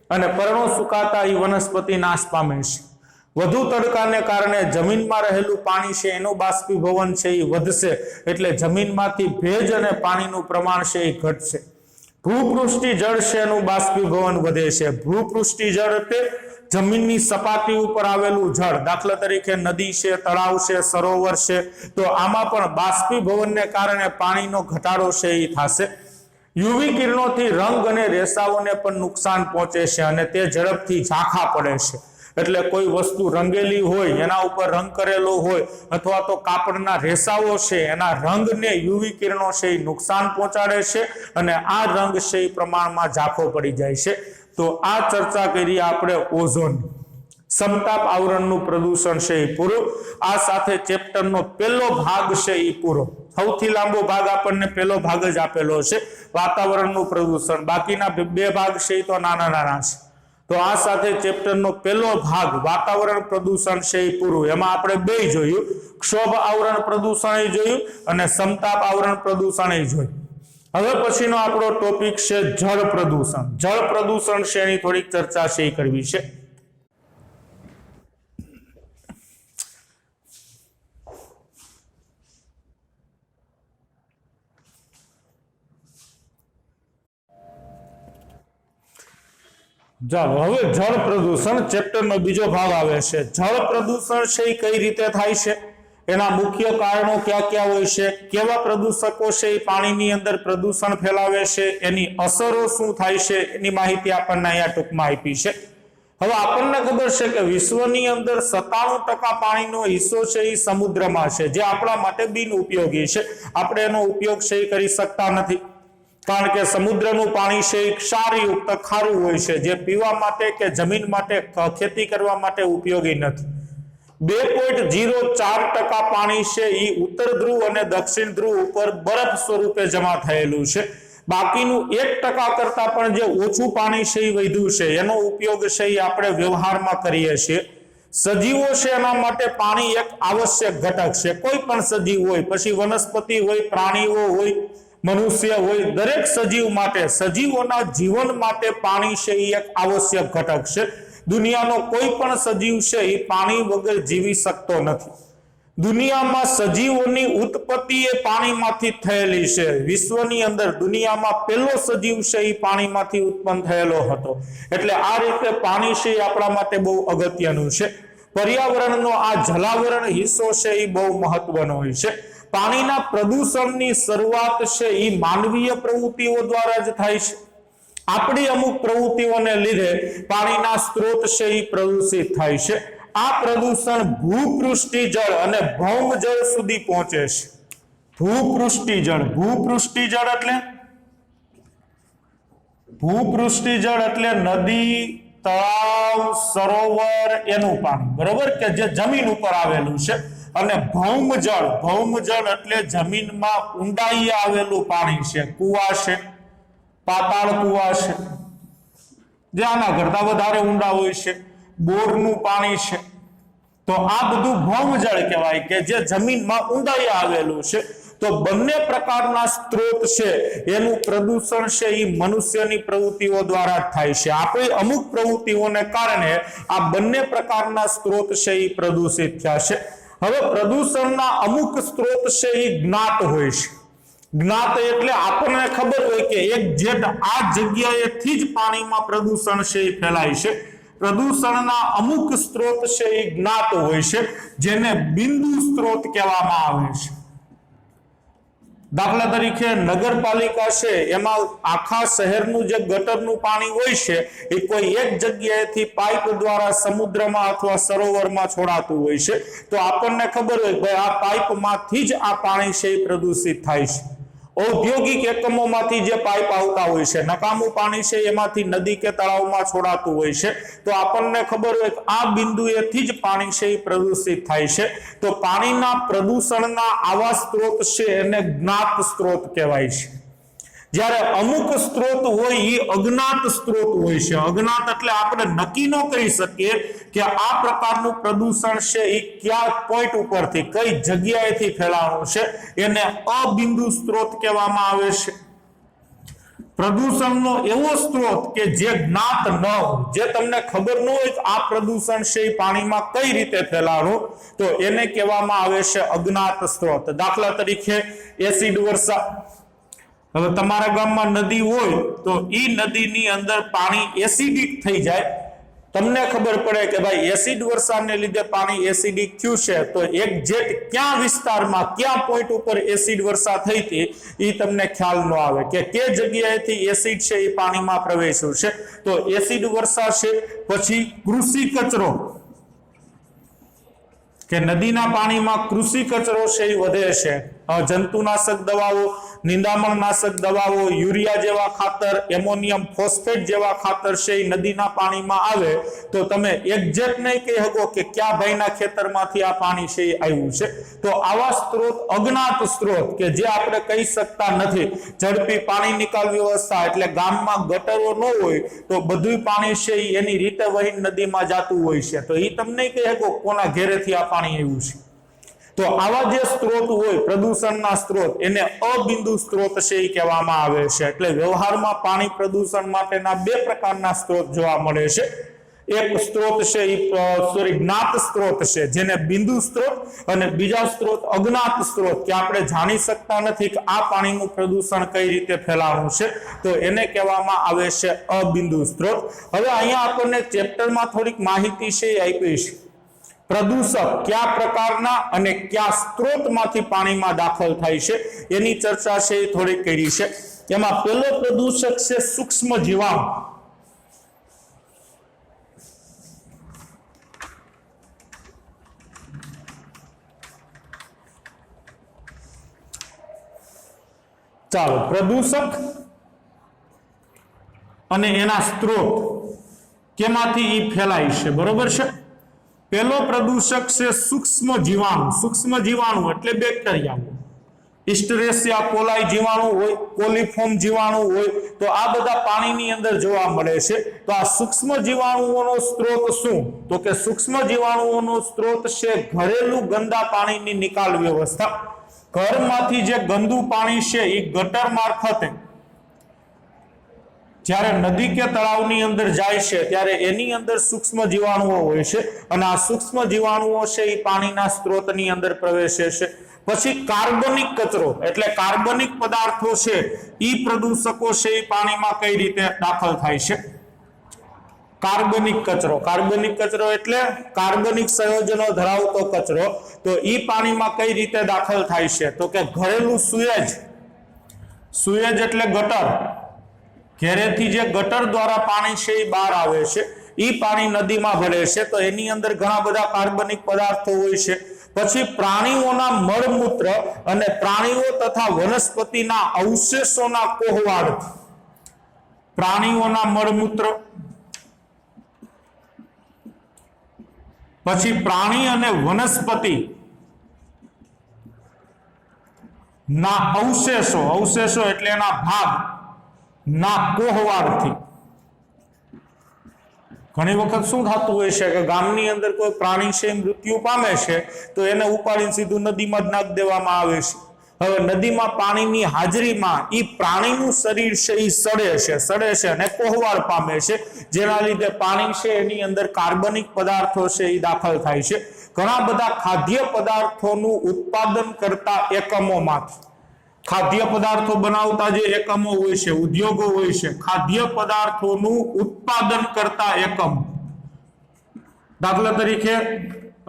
અને પર્ણો સુકાતા એ વનસ્પતિ નાશ પામે છે. વધુ તડકાને કારણે જમીનમાં રહેલું પાણી છે એનું બાષ્પીભવન છે એ વધશે, એટલે જમીનમાંથી ભેજ અને પાણીનું પ્રમાણ છે એ ઘટશે. ભૂપૃષ્ઠી જળ છે એનું બાષ્પીભવન વધે છે. ભૂપૃષ્ઠી જળ એટલે જમીનની સપાટી ઉપર આવેલું જળ, દાખલા તરીકે નદી છે, તળાવ છે, સરોવર છે, તો આમાં પણ બાષ્પીભવનને કારણે પાણીનો ઘટાડો છે એ થશે. યુવી કિરણોથી રંગ અને રેસાઓને પણ નુકસાન પહોંચે છે અને તે ઝડપથી ઝાંખા પડે છે. એટલે કોઈ વસ્તુ રંગેલી હોય, એના ઉપર રંગ કરેલો હોય અથવા તો કાપડના રેસાઓ છે એના રંગને યુવી કિરણો છે એ નુકસાન પહોંચાડે છે અને આ રંગ છે એ પ્રમાણમાં ઝાંખો પડી જાય છે. તો આ ચર્ચા કરી આપણે ઓઝોન સમતાપ આવરણનું પ્રદૂષણ છે એ પૂરું. આ સાથે ચેપ્ટરનો પહેલો ભાગ છે એ પૂરો. સૌથી લાંબો ભાગ આપણને પહેલો ભાગ જ આપેલો છે, વાતાવરણનું પ્રદૂષણ. બાકીના બે ભાગ છે એ તો નાના નાના છે. તો આ સાથે ચેપ્ટરનો પહેલો ભાગ વાતાવરણ પ્રદૂષણ છે એ પૂરું. એમાં આપણે બે જોયું, ક્ષોભ આવરણ પ્રદૂષણ જોયું અને સમતાપ આવરણ પ્રદૂષણ જોયું. હવે પછીનો આપણો ટોપિક છે જળ પ્રદૂષણ. જળ પ્રદૂષણ છે એની થોડીક ચર્ચા છે એ કરવી છે. ચાલો હવે જળ પ્રદૂષણ ચેપ્ટરનો બીજો ભાગ આવે છે. જળ પ્રદૂષણ છે એ કઈ રીતે થાય છે, એના મુખ્ય કારણો ક્યાં ક્યાં હોય છે, કેવા પ્રદૂષકો છે એ પાણીની અંદર પ્રદૂષણ ફેલાવે છે, એની અસરો શું થાય છે, એની માહિતી આપણને અહીંયા ટૂંકમાં આપી છે. હવે આપણને ખબર છે કે વિશ્વની અંદર 97% પાણીનો હિસ્સો છે એ સમુદ્રમાં છે, જે આપણા માટે બિન ઉપયોગી છે. આપણે એનો ઉપયોગ છે એ કરી શકતા નથી, કારણ કે સમુદ્રનું પાણી છે એ ક્ષારયુક્ત ખારું હોય છે, જે પીવા માટે કે જમીન માટે ખેતી કરવા માટે ઉપયોગી નથી. 2.04% પાણી છે એ ઉત્તર ધ્રુવ અને દક્ષિણ ધ્રુવ ઉપર બરફ સ્વરૂપે જમા થયેલું છે. બાકીનું 1% કરતા પણ જે ઓછું પાણી છે એ વધ્યું છે એનો ઉપયોગ છે એ આપણે વ્યવહારમાં કરીએ છીએ। સજીવો છે એના માટે પાણી એક આવશ્યક ઘટક છે। કોઈ પણ સજીવ હોય, પછી વનસ્પતિ હોય, પ્રાણીઓ હોય, મનુષ્ય હોય, દરેક સજીવ માટે, સજીવોના જીવન માટે પાણી છે એ એક આવશ્યક ઘટક છે। દુનિયાનો કોઈ પણ સજીવ છે એ પાણી વગર જીવી શકતો નથી। દુનિયામાં સજીવોની ઉત્પત્તિ એ પાણીમાંથી થયેલી છે। વિશ્વની અંદર દુનિયામાં પહેલો સજીવ છે એ પાણીમાંથી ઉત્પન્ન થયેલો હતો। એટલે આ રીતે પાણી છે એ આપણા માટે બહુ અગત્યનું છે। પર્યાવરણનો આ જલાવરણ હિસ્સો છે એ બહુ મહત્વનો હોય છે। પાણીના પ્રદૂષણની શરૂઆત છે એ માનવીય પ્રવૃત્તિઓ દ્વારા જ થાય છે। આપણી અમુક પ્રવૃત્તિઓને લીધે પાણીના સ્ત્રોત છે એ પ્રદૂષિત થાય છે। આ પ્રદૂષણ ભૂપૃષ્ઠી જળ અને ભૌમ જળ સુધી પહોંચે છે। ભૂપૃષ્ઠી જળ એટલે નદી, તળાવ, સરોવર એનું પાણી, બરોબર, કે જે જમીન ઉપર આવેલું છે। અને ભૌમ જળ એટલે જમીનમાં ઊંડાઈએ આવેલું પાણી છે। કુવા છે, પાતાળ કુવા છે, જે આના કરતા વધારે ઊંડા હોય છે, બોરનું પાણી છે। તો આ બધું ભૌમ જળ કહેવાય કે જે જમીનમાં ઊંડાઈએ આવેલું છે। તો બંને પ્રકારના સ્ત્રોત છે એનું પ્રદૂષણ છે એ મનુષ્યની પ્રવૃત્તિઓ દ્વારા થાય છે। આપણી અમુક પ્રવૃત્તિઓને કારણે આ બંને પ્રકારના સ્ત્રોત છે એ પ્રદૂષિત થયા છે। હવે પ્રદૂષણના અમુક સ્ત્રોત છે એ જ્ઞાત હોય છે। જ્ઞાત એટલે આપણને ખબર હોય કે એક જેટ આ જગ્યાએથી જ પાણીમાં પ્રદૂષણ છે એ ફેલાય છે। પ્રદૂષણના અમુક સ્ત્રોત છે એ જ્ઞાત હોય છે, જેને બિંદુ સ્ત્રોત કહેવામાં આવે છે। દાખલા તરીકે નગરપાલિકા છે એમાં આખા શહેરનું જે ગટરનું પાણી હોય છે એ કોઈ એક જગ્યાએથી પાઇપ દ્વારા સમુદ્રમાં અથવા સરોવરમાં છોડાતું હોય છે। તો આપણને ખબર હોય કે આ પાઇપમાંથી જ આ પાણી છે એ પ્રદૂષિત થાય છે। ઔદ્યોગિક એકમોમાંથી જે પાઇપ આવતા હોય છે, નકામું પાણી છે એમાંથી નદી કે તળાવમાં છોડાતું હોય છે। તો આપણને ખબર હોય કે આ બિંદુએથી જ પાણી છે એ પ્રદૂષિત થાય છે। તો પાણીના પ્રદૂષણના આવા સ્ત્રોત છે એને જ્ઞાત સ્ત્રોત કહેવાય છે। જ્યારે અમુક સ્ત્રોત હોય એ અજ્ઞાત સ્ત્રોત હોય છે। અજ્ઞાત એટલે આપણે નક્કી ન કરી શકીએ કે આ પ્રકારનું પ્રદૂષણ છે એ કયા પોઈન્ટ ઉપરથી, કઈ જગ્યાએથી ફેલાવાનું છે, એને અબિંદુ સ્ત્રોત કહેવામાં આવે છે। પ્રદૂષણનો એવો સ્ત્રોત કે જે જ્ઞાત ન હોય, જે તમને ખબર ન હોય કે આ પ્રદૂષણ છે એ પાણીમાં કઈ રીતે ફેલાવાનું, તો એને કહેવામાં આવે છે અજ્ઞાત સ્ત્રોત। દાખલા તરીકે એસિડ વર્ષા। હવે તમારા ગામમાં નદી હોય તો એ નદીની અંદર પાણી એસિડિક થઈ જાય, તમને ખબર પડે કે ભાઈ એસિડ વર્ષાને લીધે પાણી એસિડિક થયું છે, તો એક્ઝેક્ટ ક્યાં વિસ્તારમાં, ક્યાં પોઈન્ટ ઉપર એસિડ વર્ષા થઈ હતી એ તમને ખ્યાલ ન આવે કે જગ્યાએથી એસિડ છે એ પાણીમાં પ્રવેશ્યું છે। તો એસિડ વર્ષા છે। પછી કૃષિ કચરો, કે નદીના પાણીમાં કૃષિ કચરો છે એ વધે છે। જંતુનાશક દવાઓ, નિંદામણનાશક દવાઓ, યુરિયા જેવા ખાતર, એમોનિયમ ફોસ્ફેટ જેવા ખાતર છે એ નદીના પાણીમાં આવે તો તમે એક્ઝેક્ટ નહીં કહી શકો કે કયા ભાઈના ખેતરમાંથી આ પાણી છે એ આવ્યું છે। તો આવા સ્ત્રોત અજ્ઞાત સ્ત્રોત કે જે આપણે કહી શકતા નથી। ઝડપી પાણી નિકાલ વ્યવસ્થા એટલે ગામમાં ગટરો ન હોય તો બધું પાણી છે એની રીતે વહીને નદીમાં જતું હોય છે, તો એ તમને કહી શકો કોના ઘેરેથી આ પાણી આવ્યું છે। તો આવા જે સ્ત્રોત હોય પ્રદૂષણના સ્ત્રોત એને અબિંદુ સ્ત્રોત છે એ કહેવામાં આવે છે। એટલે વ્યવહારમાં પાણી પ્રદૂષણ માટેના બે પ્રકારના સ્ત્રોત જોવા મળે છે। એક સ્ત્રોત છે જ્ઞાત સ્ત્રોત છે જેને બિંદુ સ્ત્રોત, અને બીજા સ્ત્રોત અજ્ઞાત સ્ત્રોત કે આપણે જાણી શકતા નથી કે આ પાણીનું પ્રદૂષણ કઈ રીતે ફેલાવાનું છે, તો એને કહેવામાં આવે છે અબિંદુ સ્ત્રોત। હવે અહીંયા આપણને ચેપ્ટરમાં થોડીક માહિતી છે એ આપી છે। પ્રદૂષક કયા પ્રકારના અને કયા સ્ત્રોતમાંથી પાણીમાં દાખલ થાય છે એની ચર્ચા છે એ થોડી કરી છે। એમાં પહેલો પ્રદૂષક છે સૂક્ષ્મ જીવાણુ। ચાલો, પ્રદૂષક અને એના સ્ત્રોત કેમાંથી એ ફેલાય છે, બરોબર છે। પહેલો પ્રદૂષક છે સૂક્ષ્મ જીવાણુ। સૂક્ષ્મ જીવાણુ એટલે બેક્ટેરિયાઓ। ઇસ્ટરેસિયા કોલાઈ જીવાણુ હોય, કોલિફોર્મ જીવાણુ હોય, તો આ બધા પાણીની અંદર જોવા મળે છે. તો આ સૂક્ષ્મ જીવાણુઓનો સ્ત્રોત શું? તો કે સૂક્ષ્મ જીવાણુઓનો સ્ત્રોત છે ઘરેલું ગંદા પાણીની નિકાલ વ્યવસ્થા. ઘરમાંથી જે ગંદુ પાણી છે એ ગટર મારફતે જ્યારે નદી કે તળાવની અંદર જાય છે ત્યારે એની અંદર સૂક્ષ્મ જીવાણુઓ હોય છે અને આ સૂક્ષ્મ જીવાણુઓ છે એ પાણીના સ્ત્રોતની અંદર પ્રવેશે છે. પછી કાર્બનિક કચરો એટલે કાર્બનિક પદાર્થો છે એ પ્રદૂષકો છે એ પાણીમાં કઈ રીતે દાખલ થાય છે? કાર્બનિક કચરો એટલે કાર્બનિક સંયોજનો ધરાવતો કચરો. તો એ પાણીમાં કઈ રીતે દાખલ થાય છે? તો કે ઘરેલું સુએજ એટલે ગટર, ઘેરેથી જે ગટર દ્વારા પાણી છે એ બહાર આવે છે, એ પાણી નદીમાં ભળે છે, તો એની અંદર ઘણા બધા કાર્બનિક પદાર્થો હોય છે. પછી પ્રાણીઓના મળમૂત્ર અને પ્રાણીઓ તથા વનસ્પતિના અવશેષોના કોહવાળ, પ્રાણીઓના મળમૂત્ર, પછી પ્રાણી અને વનસ્પતિ ના અવશેષો એટલે એના ભાગ ના કોહવાળથી. ઘણી વખત શું થતું હોય છે કે ગામની અંદર કોઈ પ્રાણી છે મૃત્યુ પામે છે તો એને ઉપાડીને સીધું નદીમાં જ નાખી દેવામાં આવે છે. હવે નદીમાં પાણીની હાજરીમાં એ પ્રાણીનું શરીર છે એ સડે છે અને કોહવાળ પામે છે, જેના લીધે પાણી છે એની અંદર કાર્બનિક પદાર્થો છે એ દાખલ થાય છે. ઘણા બધા ખાદ્ય પદાર્થોનું ઉત્પાદન કરતા એકમોમાંથી, ખાદ્ય પદાર્થો બનાવતા જે એકમો હોય છે, ઉદ્યોગો હોય છે, ખાદ્ય પદાર્થોનું ઉત્પાદન કરતા એકમ, દાખલા તરીકે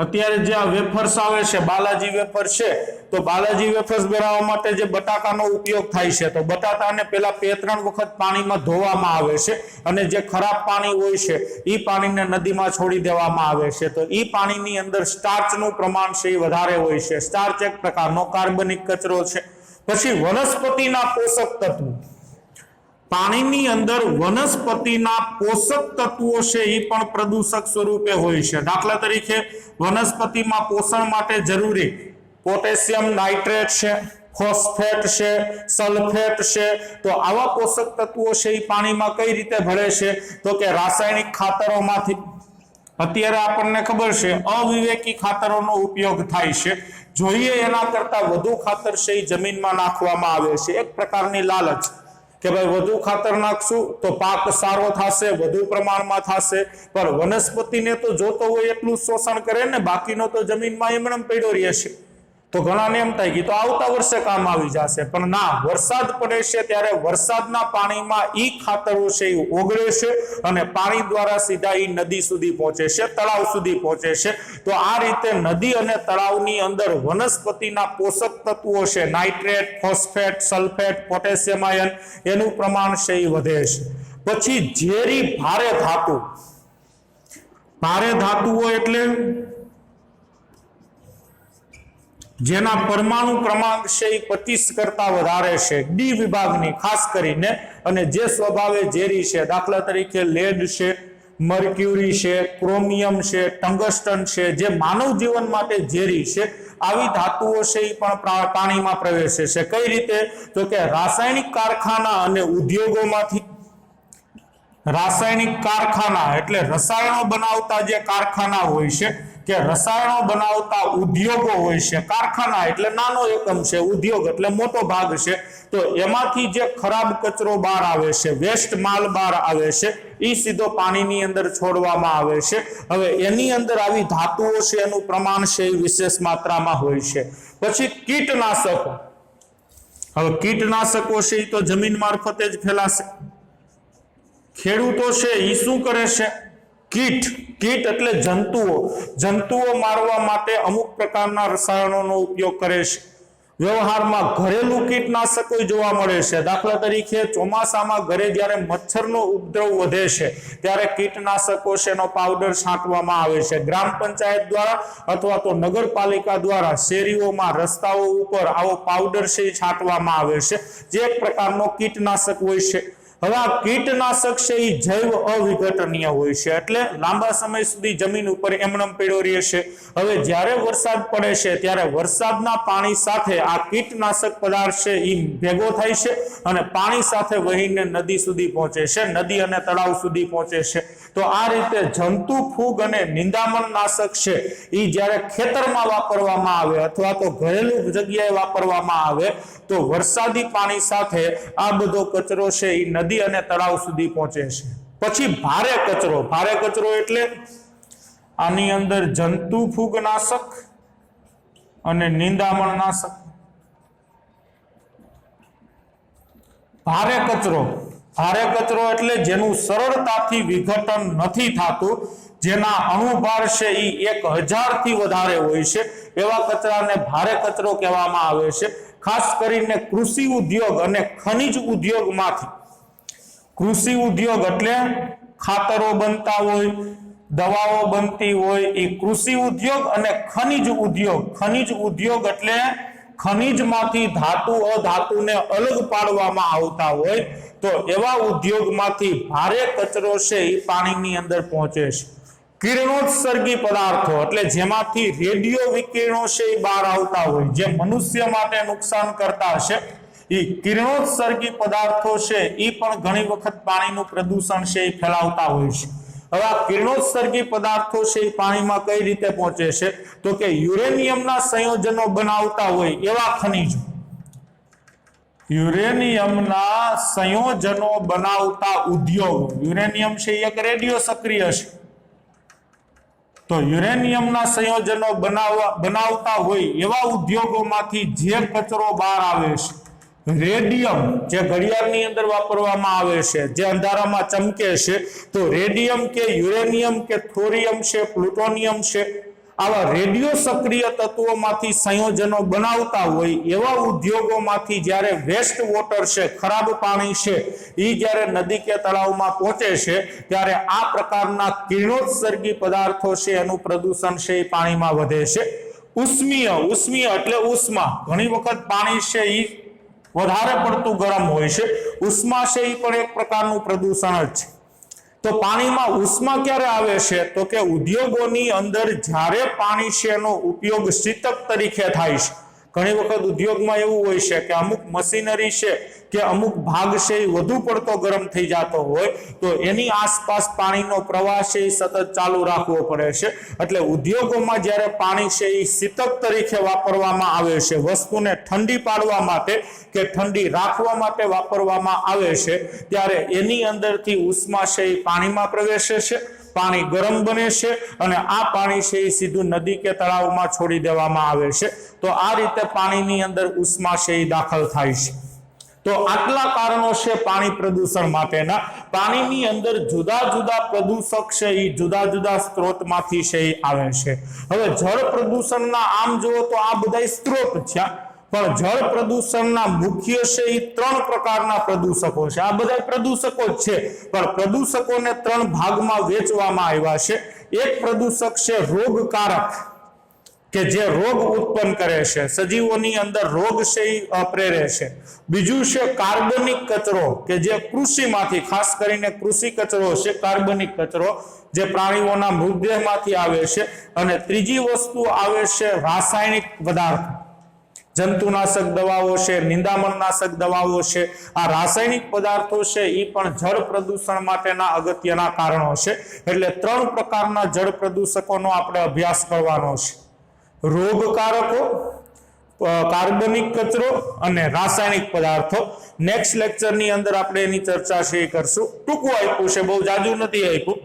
અત્યારે જે આ વેફર્સ આવે છે, બાલાજી વેફર છે, તો બાલાજી વેફર્સ બનાવવા માટે જે બટાકાનો ઉપયોગ થાય છે, તો બટાકાને પેલા 2-3 વખત પાણીમાં ધોવામાં આવે છે અને જે ખરાબ પાણી હોય છે એ પાણીને નદીમાં છોડી દેવામાં આવે છે. તો એ પાણીની અંદર સ્ટાર્ચનું પ્રમાણ છે એ વધારે હોય છે. સ્ટાર્ચ એક પ્રકારનો કાર્બનિક કચરો છે. પછી વનસ્પતિના પોષક તત્વો, પાણીની અંદર વનસ્પતિના પોષક તત્વો છે એ પણ પ્રદૂષક સ્વરૂપે હોય છે. દાખલા તરીકે વનસ્પતિમાં પોષણ માટે જરૂરી પોટેશિયમ નાઇટ્રેટ છે, ફોસ્ફેટ છે, સલ્ફેટ છે, તો આવા પોષક તત્વો છે એ પાણીમાં કઈ રીતે ભળે છે? તો કે રાસાયણિક ખાતરોમાંથી. અત્યારે આપણને ખબર છે અવિવેકી ખાતરોનો ઉપયોગ થાય છે, જોઈએ એના કરતા વધુ ખાતર છે એ જમીનમાં નાખવામાં આવે છે. એક પ્રકારની લાલચ કે ભાઈ વધુ ખાતર નાખશું તો પાક સારો થશે, વધુ પ્રમાણમાં થશે, પણ વનસ્પતિને તો જોતો હોય એટલું શોષણ કરે ને, બાકીનો તો જમીનમાં એમણે પડ્યો રહે છે. તો ઘણાને એમ થાય કે તો આવતા વર્ષે કામ આવી જશે, પણ ના, વરસાદ પડે છે ત્યારે વરસાદના પાણીમાં ઈ ખાતરો છે એ ઓગળે છે અને પાણી દ્વારા સીધા ઈ નદી સુધી પહોંચે છે, તળાવ સુધી પહોંચે છે. તો આ રીતે નદી અને તળાવની અંદર વનસ્પતિના પોષક તત્વો છે, nitrate, phosphate, sulphate, potassium ion, એનું પ્રમાણ છે એ વધે છે. પછી ઝેરી ભારે ધાતુઓ એટલે જેના પરમાણુ ક્રમાંક છે એ 25 કરતા વધારે છે, ડી વિભાગની ખાસ કરીને, અને જે સ્વભાવે ઝેરી છે. દાખલા તરીકે લેડ છે, મર્ક્યુરી છે, ક્રોમિયમ છે, ટંગસ્ટન છે, જે માનવ જીવન માટે ઝેરી છે. આવી ધાતુઓ છે એ પણ પાણીમાં પ્રવેશે છે. કઈ રીતે? તો કે રાસાયણિક કારખાના અને ઉદ્યોગોમાંથી, રાસાયણિક કારખાના એટલે રસાયણો બનાવતા જે કારખાના હોય છે, કે રસાયણો બનાવતા ઉદ્યોગો હોય છે. કારખાના એટલે નાનો એકમ છે, ઉદ્યોગ એટલે મોટો ભાગ છે. તો એમાંથી જે ખરાબ કચરો બહાર આવે છે, વેસ્ટ માલ બહાર આવે છે, એ સીધો પાણીની અંદર છોડવામાં આવે છે. હવે એની અંદર આવી ધાતુઓ છે એનું પ્રમાણ છે એ વિશેષ માત્રામાં હોય છે. પછી કીટનાશકો. હવે કીટનાશકો છે એ તો જમીન મારફતે જ ફેલાશે. ખેડૂતો છે એ શું કરે છે? કીટ એટલે જંતુઓ મારવા માટે અમુક પ્રકારના રસાયણોનો ઉપયોગ કરે છે. વ્યવહારમાં ઘરેલું કીટનાશકો જોવા મળે છે. દાખલા તરીકે ચોમાસામાં ઘરે જ્યારે મચ્છરનો ઉપદ્રવ વધે છે ત્યારે કીટનાશકો છેનો પાવડર છાંટવામાં આવે છે. ગ્રામ પંચાયત દ્વારા અથવા તો નગરપાલિકા દ્વારા શેરીઓમાં, રસ્તાઓ ઉપર આવો પાવડર છે છાંટવામાં આવે છે, જે એક પ્રકારનો કીટનાશક હોય છે. હવે આ કીટનાશક છે એ જૈવ અવિઘટનીય હોય છે, એટલે લાંબા સમય સુધી જમીન ઉપર એમનેમ પડ્યો રહે છે. હવે જ્યારે વરસાદ પડે છે ત્યારે વરસાદના પાણી સાથે આ કીટનાશક પદાર્થ છે એ ભેગો થાય છે અને પાણી સાથે વહીને નદી સુધી પહોંચે છે, નદી અને તળાવ સુધી પહોંચે છે. તો આ રીતે જંતુ ફૂગ અને નિંદામણ નાશક છે એ જ્યારે ખેતરમાં વાપરવામાં આવે અથવા તો ઘરેલું જગ્યાએ વાપરવામાં આવે તો વરસાદી પાણી સાથે આ બધો કચરો છે એ નદી અને તળાવ સુધી પહોંચે છે. પછી ભારે કચરો એટલે આની અંદર જંતુ ફૂગનાશક અને નિંદામણ નાશક. ભારે કચરો એટલે જેનું સરળતાથી વિઘટન નથી થતું, જેના અણુભાર છે એ 1000 થી વધારે હોય છે, એવા કચરાને ભારે કચરો કહેવામાં આવે છે. ખાસ કરીને કૃષિ ઉદ્યોગ અને ખનિજ ઉદ્યોગમાંથી, કૃષિ ઉદ્યોગ એટલે ખાતરો બનતા હોય, દવાઓ બનતી હોય, એ કૃષિ ઉદ્યોગ અને ખનિજ ઉદ્યોગ એટલે ખનિજમાંથી ધાતુ અધાતુને અલગ પાડવામાં આવતા હોય, તો એવા ઉદ્યોગમાંથી ભારે કચરો છે એ પાણીની અંદર પહોંચે છે. કિરણોત્સર્ગી પદાર્થો એટલે જેમાંથી રેડિયો વિકિરણો છે એ બહાર આવતા હોય, જે મનુષ્ય માટે નુકસાન કરતા હશે, એ કિરણોત્સર્ગી પદાર્થો છે એ પણ ઘણી વખત પાણીનું પ્રદૂષણ છે એ ફેલાવતા હોય છે. હવે આ કિરણોત્સર્ગી પદાર્થો છે એ પાણીમાં કઈ રીતે પહોંચે છે? તો કે યુરેનિયમના સંયોજનો બનાવતા હોય એવા ખનિજો, યુરેનિયમના સંયોજનો બનાવતા ઉદ્યોગો, યુરેનિયમ છે એક રેડિયો સક્રિય છે, તો યુરેનિયમના સંયોજનો બનાવતા હોય એવા ઉદ્યોગોમાંથી જે કચરો બહાર આવે છે, રેડિયમ જે ઘડિયાળની અંદર વાપરવામાં આવે છે, જે અંધારામાં ચમકે છે, તો રેડિયમ કે યુરેનિયમ કે થોરિયમ છે, પ્લુટોનિયમ છે, આવા રેડિયો સક્રિય તત્વોમાંથી સંયોજનો બનાવતા હોય એવા ઉદ્યોગોમાંથી જ્યારે વેસ્ટ વોટર છે, ખરાબ પાણી છે, એ જ્યારે નદી કે તળાવમાં પહોંચે છે ત્યારે આ પ્રકારના કિરણોત્સર્ગી પદાર્થો છે એનું પ્રદૂષણ છે એ પાણીમાં વધે છે. ઉષ્મીય એટલે ઉષ્મા, ઘણી વખત પાણી છે એ વધારે પડતું ગરમ હોય છે, ઉષ્મા છે એ પણ એક પ્રકારનું પ્રદૂષણ જ છે. તો પાણીમાં ઉષ્મા ક્યારે આવે છે? તો કે ઉદ્યોગોની અંદર જ્યારે પાણી છે એનો ઉપયોગ શીતક તરીકે થાય છે. ઘણી વખત ઉદ્યોગમાં એવું હોય છે કે અમુક મશીનરી છે કે અમુક ભાગ છે એ વધુ પડતો ગરમ થઈ જતો હોય, તો એની આસપાસ પાણીનો પ્રવાહ છે એ સતત ચાલુ રાખવો પડે છે. એટલે ઉદ્યોગોમાં જ્યારે પાણી છે એ શીતક તરીકે વાપરવામાં આવે છે, વસ્તુને ઠંડી પાડવા માટે કે ઠંડી રાખવા માટે વાપરવામાં આવે છે, ત્યારે એની અંદરથી ઉષ્મા છે એ પાણીમાં પ્રવેશે છે, પાણી ગરમ બને છે અને આ પાણી છે એ સીધું નદી કે તળાવમાં છોડી દેવામાં આવે છે. તો આ રીતે પાણીની અંદર ઉષ્મા છે એ દાખલ થાય છે. તો આટલા કારણો છે પાણી પ્રદૂષણ માટેના. પાણીની અંદર જુદા જુદા પ્રદૂષક છે એ જુદા જુદા સ્ત્રોતમાંથી છે એ આવે છે. હવે જળ પ્રદૂષણના આમ જુઓ તો આ બધા સ્ત્રોત છે, પણ જળ પ્રદૂષણના મુખ્ય છે એ 3 પ્રકારના પ્રદૂષકો છે. આ બધા પ્રદૂષકો જ છે, પણ પ્રદૂષકોને 3 ભાગમાં વહેંચવામાં આવ્યા છે. એક પ્રદૂષક છે રોગકારક, કે જે રોગ ઉત્પન્ન કરે છે, સજીવોની અંદર રોગ છે એ પ્રેરે છે. બીજું છે કાર્બનિક કચરો, કે જે કૃષિમાંથી, ખાસ કરીને કૃષિ કચરો છે, કાર્બનિક કચરો જે પ્રાણીઓના મૃતદેહમાંથી આવે છે. અને ત્રીજી વસ્તુ આવે છે રાસાયણિક પદાર્થ, જંતુનાશક દવાઓ છે, નિંદામણનાશક દવાઓ છે. આ રાસાયણિક પદાર્થો છે એ પણ જળ પ્રદૂષણ માટેના અગત્યના કારણો છે. એટલે 3 પ્રકારના જળ પ્રદૂષકોનો આપણે અભ્યાસ કરવાનો છે: રોગકારકો, કાર્બનિક કચરો અને રાસાયણિક પદાર્થો. નેક્સ્ટ લેક્ચરની અંદર આપણે એની ચર્ચા છે કરશું. ટૂંકું આપ્યું છે, બહુ જાજુ નથી આપ્યું.